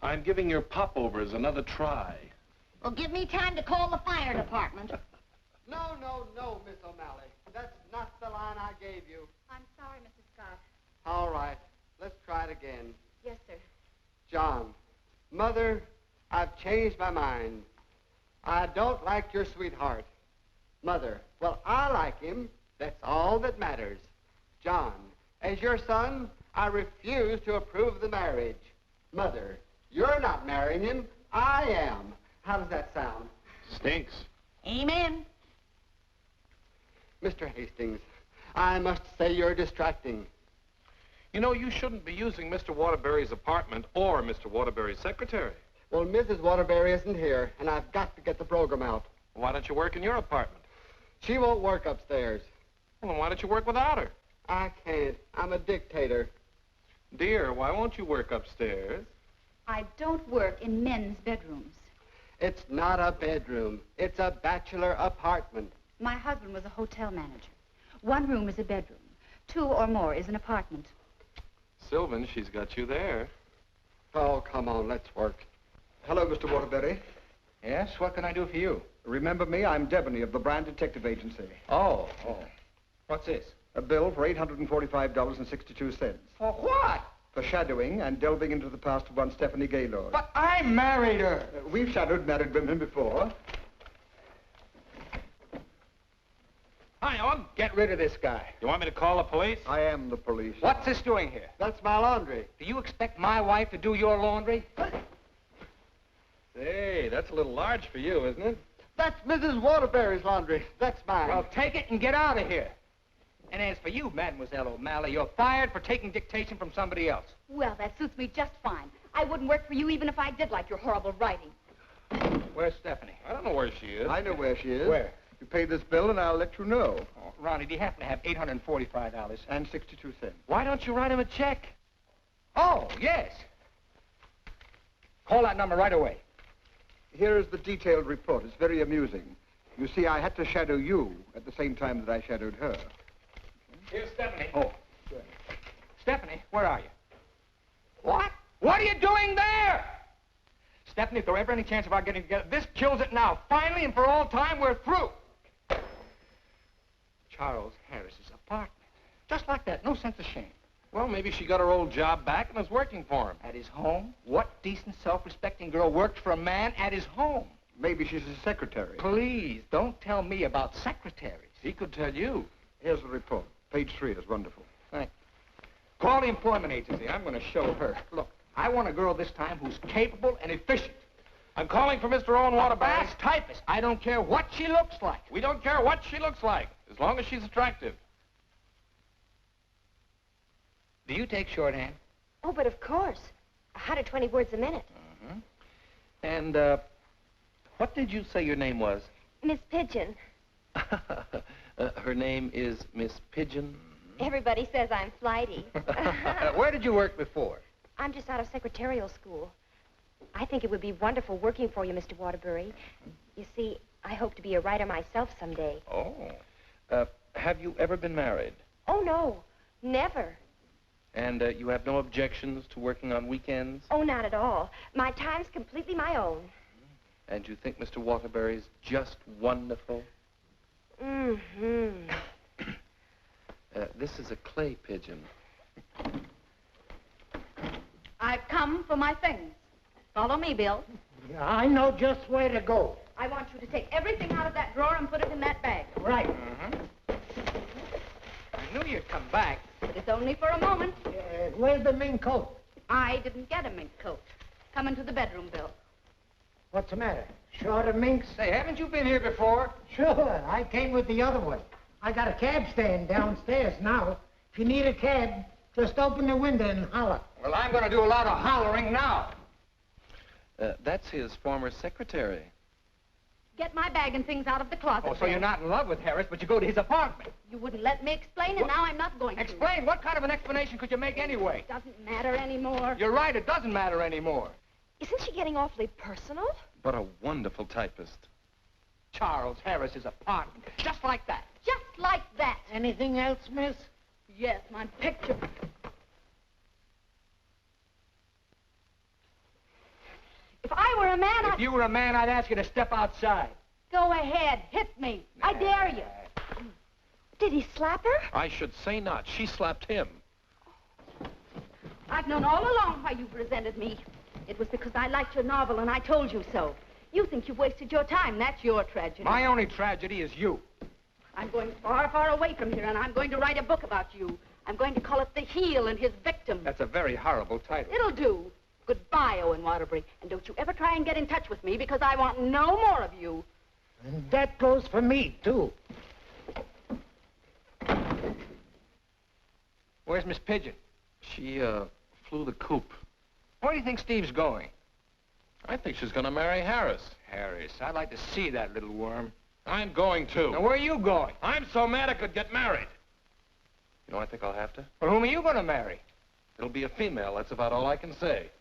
[SPEAKER 1] I'm giving your popovers another try.
[SPEAKER 8] Well, give me time to call the fire department.
[SPEAKER 5] No, Miss O'Malley. That's not the line I gave you.
[SPEAKER 3] I'm sorry, Mrs. Scott.
[SPEAKER 5] All right. Let's try it again.
[SPEAKER 3] Yes, sir.
[SPEAKER 5] John, Mother, I've changed my mind. I don't like your sweetheart. Mother, well, I like him. That's all that matters. John, as your son, I refuse to approve the marriage. Mother, you're not marrying him. I am. How does that sound?
[SPEAKER 1] Stinks.
[SPEAKER 8] Amen.
[SPEAKER 5] Mr. Hastings, I must say you're distracting.
[SPEAKER 1] You know, you shouldn't be using Mr. Waterbury's apartment or Mr. Waterbury's secretary.
[SPEAKER 5] Well, Mrs. Waterbury isn't here, and I've got to get the program out.
[SPEAKER 1] Why don't you work in your apartment?
[SPEAKER 5] She won't work upstairs.
[SPEAKER 1] Well, then why don't you work without her?
[SPEAKER 5] I can't. I'm a dictator.
[SPEAKER 1] Dear, why won't you work upstairs?
[SPEAKER 19] I don't work in men's bedrooms.
[SPEAKER 5] It's not a bedroom. It's a bachelor apartment.
[SPEAKER 19] My husband was a hotel manager. One room is a bedroom. 2 or more is an apartment.
[SPEAKER 1] Sylvan, she's got you there.
[SPEAKER 5] Oh, come on, let's work.
[SPEAKER 14] Hello, Mr. Waterbury.
[SPEAKER 2] Yes, what can I do for you?
[SPEAKER 14] Remember me? I'm Deveny of the Brand Detective Agency.
[SPEAKER 2] Oh. What's this?
[SPEAKER 14] A bill for $845.62.
[SPEAKER 2] For what?
[SPEAKER 14] For shadowing and delving into the past of one Stephanie Gaylord.
[SPEAKER 2] But I married her.
[SPEAKER 14] We've shadowed married women before.
[SPEAKER 2] Hi, Owen. Get rid of this guy.
[SPEAKER 1] You want me to call the police?
[SPEAKER 14] I am the police.
[SPEAKER 2] What's this doing here?
[SPEAKER 5] That's my laundry.
[SPEAKER 2] Do you expect my wife to do your laundry?
[SPEAKER 1] Say, that's a little large for you, isn't it?
[SPEAKER 5] That's Mrs. Waterbury's laundry. That's mine.
[SPEAKER 2] Well, take it and get out of here. And as for you, Mademoiselle O'Malley, you're fired for taking dictation from somebody else.
[SPEAKER 19] Well, that suits me just fine. I wouldn't work for you even if I did like your horrible writing.
[SPEAKER 2] Where's Stephanie?
[SPEAKER 1] I don't know where she is.
[SPEAKER 14] I know where she is.
[SPEAKER 2] Where?
[SPEAKER 14] You pay this bill and I'll let you know.
[SPEAKER 2] Oh, Ronnie, do you happen to have $845?
[SPEAKER 14] And 62 cents.
[SPEAKER 2] Why don't you write him a check? Oh, yes. Call that number right away.
[SPEAKER 14] Here is the detailed report. It's very amusing. You see, I had to shadow you at the same time that I shadowed her.
[SPEAKER 2] Here's Stephanie. Oh, good. Stephanie, where are you? What? What are you doing there? Stephanie, if there were ever any chance of our getting together, this kills it now. Finally and for all time, we're through. Charles Harris's apartment. Just like that. No sense of shame.
[SPEAKER 1] Well, maybe she got her old job back and is working for him.
[SPEAKER 2] At his home? What decent, self-respecting girl worked for a man at his home?
[SPEAKER 14] Maybe she's a secretary.
[SPEAKER 2] Please, don't tell me about secretaries.
[SPEAKER 1] He could tell you.
[SPEAKER 14] Here's the report. Page 3 is wonderful.
[SPEAKER 2] Thank you. Call the employment agency. I'm going to show her. Look, I want a girl this time who's capable and efficient.
[SPEAKER 1] I'm calling for Mr. Owen Waterbury.
[SPEAKER 2] A fast typist. I don't care what she looks like.
[SPEAKER 1] We don't care what she looks like, as long as she's attractive.
[SPEAKER 2] Do you take shorthand?
[SPEAKER 8] Oh, but of course. 120 words a minute.
[SPEAKER 1] Mm-hmm. And, what did you say your name was?
[SPEAKER 8] Miss Pidgeon.
[SPEAKER 1] Her name is Miss Pidgeon.
[SPEAKER 8] Everybody says I'm flighty.
[SPEAKER 20] Where did you work before?
[SPEAKER 8] I'm just out of secretarial school. I think it would be wonderful working for you, Mr. Waterbury. You see, I hope to be a writer myself someday.
[SPEAKER 1] Oh. Have you ever been married?
[SPEAKER 8] Oh, no. Never.
[SPEAKER 1] And you have no objections to working on weekends?
[SPEAKER 8] Oh, not at all. My time's completely my own.
[SPEAKER 1] And you think Mr. Waterbury's just wonderful?
[SPEAKER 8] Mm-hmm.
[SPEAKER 1] This is a clay pigeon.
[SPEAKER 9] I've come for my things. Follow me, Bill.
[SPEAKER 6] I know just where to go.
[SPEAKER 9] I want you to take everything out of that drawer and put it in that bag.
[SPEAKER 6] Right.
[SPEAKER 20] I knew you'd come back.
[SPEAKER 9] But it's only for a moment.
[SPEAKER 6] Where's the mink coat?
[SPEAKER 9] I didn't get a mink coat. Come into the bedroom, Bill.
[SPEAKER 6] What's the matter? Short of minks?
[SPEAKER 20] Say, haven't you been here before?
[SPEAKER 6] Sure. I came with the other one. I got a cab stand downstairs now. If you need a cab, just open the window and holler.
[SPEAKER 20] Well, I'm going to do a lot of hollering now.
[SPEAKER 1] That's his former secretary.
[SPEAKER 9] Get my bag and things out of the closet.
[SPEAKER 20] Oh, so you're not in love with Harris, but you go to his apartment.
[SPEAKER 9] You wouldn't let me explain, and now I'm not going to.
[SPEAKER 20] Explain? What kind of an explanation could you make anyway?
[SPEAKER 9] It doesn't matter anymore.
[SPEAKER 20] You're right, it doesn't matter anymore.
[SPEAKER 8] Isn't she getting awfully personal?
[SPEAKER 1] What a wonderful typist.
[SPEAKER 20] Charles Harris's apartment. Just like that.
[SPEAKER 9] Just like that.
[SPEAKER 6] Anything else, miss?
[SPEAKER 9] Yes, my picture. If I were a man,
[SPEAKER 20] If you were a man, I'd ask you to step outside.
[SPEAKER 9] Go ahead, hit me. I dare you.
[SPEAKER 8] Did he slap her?
[SPEAKER 1] I should say not. She slapped him.
[SPEAKER 9] I've known all along why you've resented me. It was because I liked your novel and I told you so. You think you've wasted your time. That's your tragedy.
[SPEAKER 20] My only tragedy is you.
[SPEAKER 9] I'm going far, far away from here, and I'm going to write a book about you. I'm going to call it The Heel and His Victim.
[SPEAKER 20] That's a very horrible title.
[SPEAKER 9] It'll do. Goodbye, Owen Waterbury. And don't you ever try and get in touch with me, because I want no more of you.
[SPEAKER 6] And that goes for me, too.
[SPEAKER 20] Where's Miss Pidgeon?
[SPEAKER 1] She, flew the coop.
[SPEAKER 20] Where do you think Steve's going?
[SPEAKER 1] I think she's going to marry Harris.
[SPEAKER 20] Harris, I'd like to see that little worm.
[SPEAKER 1] I'm going to.
[SPEAKER 20] Now, where are you going?
[SPEAKER 1] I'm so mad I could get married. You know, I think I'll have to.
[SPEAKER 20] Well, whom are you going to marry?
[SPEAKER 1] It'll be a female. That's about all I can say.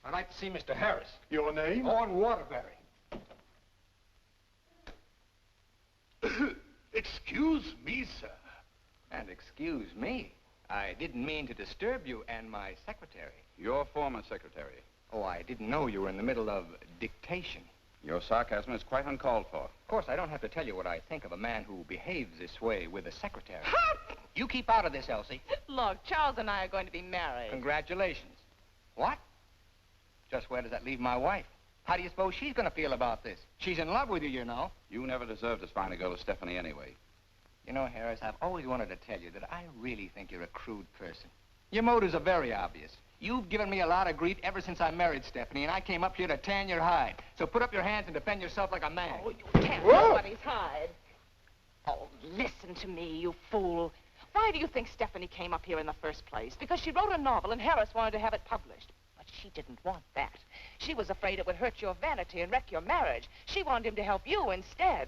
[SPEAKER 20] I'd like to see Mr. Harris.
[SPEAKER 12] Your name?
[SPEAKER 20] Owen Waterbury.
[SPEAKER 12] Excuse me, sir.
[SPEAKER 2] And excuse me. I didn't mean to disturb you and my secretary.
[SPEAKER 11] Your former secretary.
[SPEAKER 2] Oh, I didn't know you were in the middle of dictation.
[SPEAKER 11] Your sarcasm is quite uncalled for.
[SPEAKER 2] Of course, I don't have to tell you what I think of a man who behaves this way with a secretary. You keep out of this, Elsie.
[SPEAKER 13] Look, Charles and I are going to be married.
[SPEAKER 2] Congratulations. What? Just where does that leave my wife? How do you suppose she's going to feel about this? She's in love with you, you know.
[SPEAKER 11] You never deserved as fine a girl as Stephanie anyway.
[SPEAKER 2] You know, Harris, I've always wanted to tell you that I really think you're a crude person. Your motives are very obvious. You've given me a lot of grief ever since I married Stephanie, and I came up here to tan your hide. So put up your hands and defend yourself like a man.
[SPEAKER 13] Oh, you can't nobody's hide. Oh, listen to me, you fool. Why do you think Stephanie came up here in the first place? Because she wrote a novel and Harris wanted to have it published. But she didn't want that. She was afraid it would hurt your vanity and wreck your marriage. She wanted him to help you instead.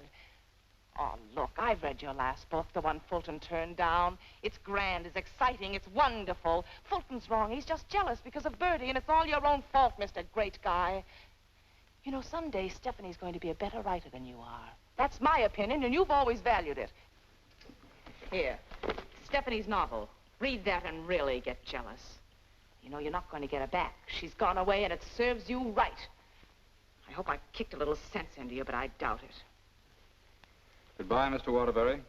[SPEAKER 13] Oh, look, I've read your last book, the one Fulton turned down. It's grand, it's exciting, it's wonderful. Fulton's wrong. He's just jealous because of Bertie, and it's all your own fault, Mr. Great Guy. You know, someday Stephanie's going to be a better writer than you are. That's my opinion, and you've always valued it. Here, Stephanie's novel. Read that and really get jealous. You know, you're not going to get her back. She's gone away, and it serves you right. I hope I kicked a little sense into you, but I doubt it.
[SPEAKER 11] Goodbye, Mr. Waterbury.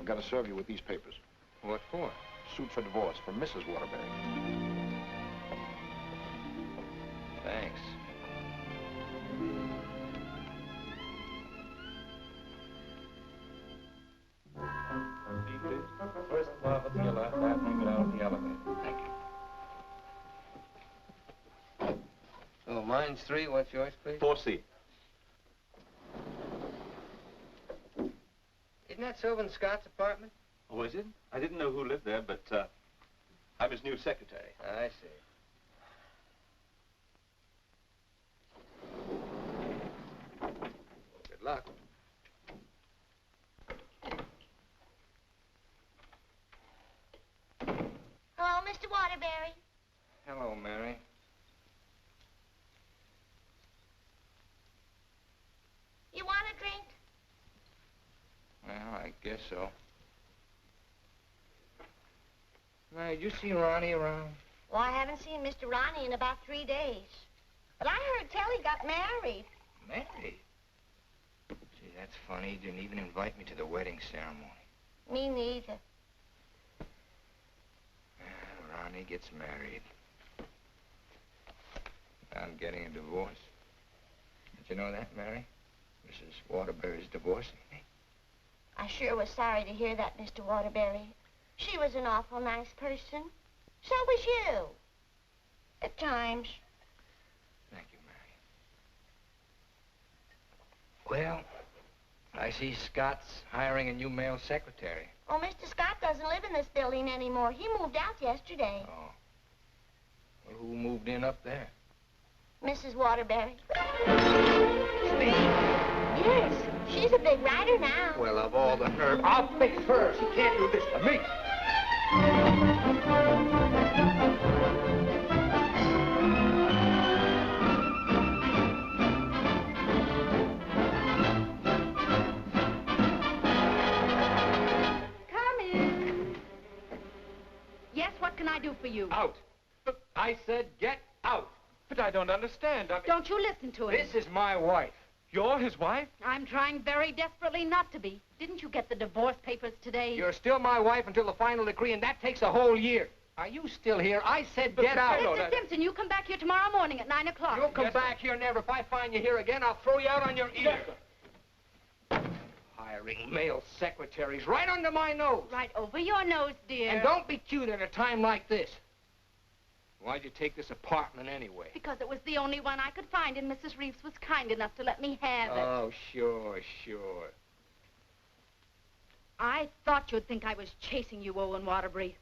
[SPEAKER 12] I've got to serve you with these papers.
[SPEAKER 2] What for?
[SPEAKER 12] Suit for divorce from Mrs. Waterbury.
[SPEAKER 2] Thanks.
[SPEAKER 1] First floor to your left, after you get out of the elevator.
[SPEAKER 2] Thank you. Oh, mine's 3. What's yours, please?
[SPEAKER 1] 4C.
[SPEAKER 2] Isn't that Sylvan Scott's apartment?
[SPEAKER 1] Oh, is it? I didn't know who lived there, but I'm his new secretary.
[SPEAKER 2] I see. Good luck.
[SPEAKER 8] Hello, Mr. Waterbury.
[SPEAKER 2] Hello, Mary.
[SPEAKER 8] You want a drink?
[SPEAKER 2] Well, I guess so. Mary, did you see Ronnie around?
[SPEAKER 8] Well, I haven't seen Mr. Ronnie in about 3 days. But I heard tell he got married.
[SPEAKER 2] Married? Gee, that's funny. He didn't even invite me to the wedding ceremony.
[SPEAKER 8] Me neither.
[SPEAKER 2] Ronnie gets married. I'm getting a divorce. Did you know that, Mary? Mrs. Waterbury's divorcing me.
[SPEAKER 8] I sure was sorry to hear that, Mr. Waterbury. She was an awful nice person. So was you. At times.
[SPEAKER 2] Thank you, Mary. Well, I see Scott's hiring a new male secretary.
[SPEAKER 8] Oh, Mr. Scott doesn't live in this building anymore. He moved out yesterday.
[SPEAKER 2] Oh. Well, who moved in up there?
[SPEAKER 8] Mrs. Waterbury.
[SPEAKER 2] Steve?
[SPEAKER 8] Yes, she's a big writer now.
[SPEAKER 2] Well, of all the nerve.
[SPEAKER 20] I'll fix hers. He can't do this to me.
[SPEAKER 3] Come in. Yes, what can I do for you?
[SPEAKER 20] Out. I said get out.
[SPEAKER 1] But I don't understand.
[SPEAKER 3] Don't you listen to him.
[SPEAKER 20] This is my wife.
[SPEAKER 1] You're his wife?
[SPEAKER 3] I'm trying very desperately not to be. Didn't you get the divorce papers today?
[SPEAKER 20] You're still my wife until the final decree, and that takes a whole year. Are you still here? I said get out.
[SPEAKER 3] Mr. Simpson, you come back here tomorrow morning at 9 o'clock.
[SPEAKER 20] You'll come back here never. If I find you here again, I'll throw you out on your ear. Hiring male secretaries right under my nose.
[SPEAKER 3] Right over your nose, dear.
[SPEAKER 20] And don't be cute at a time like this. Why'd you take this apartment anyway?
[SPEAKER 3] Because it was the only one I could find, and Mrs. Reeves was kind enough to let me have it.
[SPEAKER 20] Oh, sure, sure.
[SPEAKER 3] I thought you'd think I was chasing you, Owen Waterbury.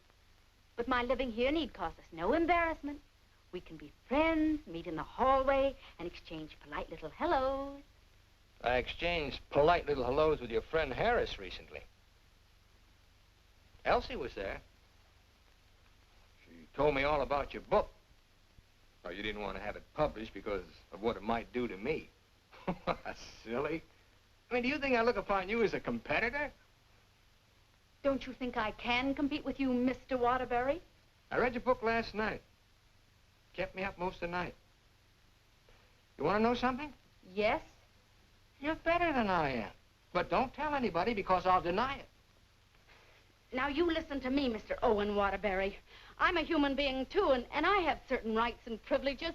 [SPEAKER 3] But my living here need cause us no embarrassment. We can be friends, meet in the hallway, and exchange polite little hellos.
[SPEAKER 2] I exchanged polite little hellos with your friend Harris recently. Elsie was there. She told me all about your book. Well, you didn't want to have it published because of what it might do to me. Silly. I mean, do you think I look upon you as a competitor?
[SPEAKER 3] Don't you think I can compete with you, Mr. Waterbury?
[SPEAKER 2] I read your book last night. Kept me up most of the night. You want to know something?
[SPEAKER 3] Yes.
[SPEAKER 2] You're better than I am. But don't tell anybody because I'll deny it.
[SPEAKER 3] Now, you listen to me, Mr. Owen Waterbury. I'm a human being, too, and I have certain rights and privileges.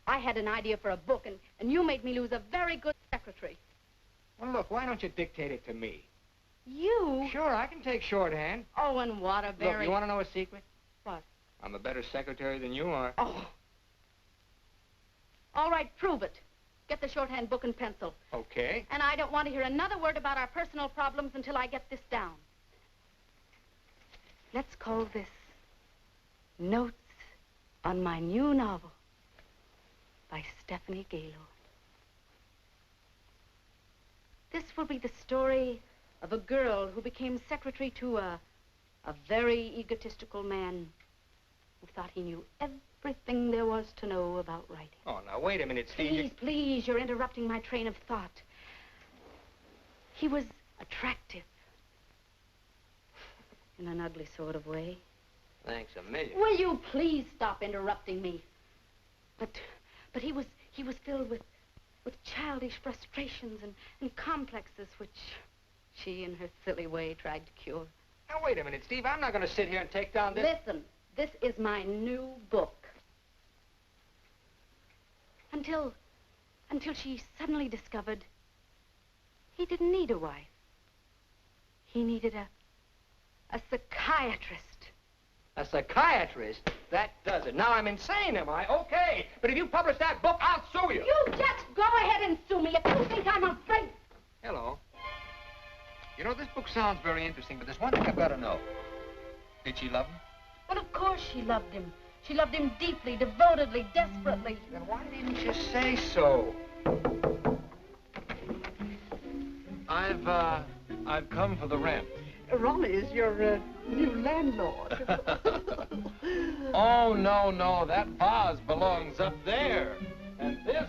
[SPEAKER 3] I had an idea for a book, and you made me lose a very good secretary.
[SPEAKER 20] Well, look, why don't you dictate it to me?
[SPEAKER 3] You?
[SPEAKER 20] Sure, I can take shorthand.
[SPEAKER 3] Owen Waterbury.
[SPEAKER 2] Look, you want to know a secret?
[SPEAKER 3] What?
[SPEAKER 2] I'm a better secretary than you are.
[SPEAKER 3] Oh. All right, prove it. Get the shorthand book and pencil.
[SPEAKER 20] Okay.
[SPEAKER 3] And I don't want to hear another word about our personal problems until I get this down. Let's call this Notes on My New Novel by Stephanie Gaylord. This will be the story of a girl who became secretary to a very egotistical man who thought he knew everything there was to know about writing.
[SPEAKER 20] Oh, now, wait a minute, Steve.
[SPEAKER 3] Please, you're interrupting my train of thought. He was attractive. In an ugly sort of way.
[SPEAKER 2] Thanks a million.
[SPEAKER 3] Will you please stop interrupting me? But he was filled with childish frustrations and complexes which
[SPEAKER 9] she, in her silly way, tried to cure.
[SPEAKER 20] Now, wait a minute, Steve. I'm not going to sit here and take down this...
[SPEAKER 9] Listen, this is my new book. Until she suddenly discovered he didn't need a wife. He needed a psychiatrist.
[SPEAKER 20] A psychiatrist? That does it. Now I'm insane, am I? Okay. But if you publish that book, I'll sue you.
[SPEAKER 9] You just go ahead and sue me if you think I'm afraid.
[SPEAKER 20] Hello. You know, this book sounds very interesting, but there's one thing I've got to know. Did she love him?
[SPEAKER 9] Well, of course she loved him. She loved him deeply, devotedly, desperately.
[SPEAKER 20] Then why didn't you say so?
[SPEAKER 1] I've come for the rent.
[SPEAKER 7] Ronnie is your new landlord.
[SPEAKER 1] Oh, no, that vase belongs up there. And this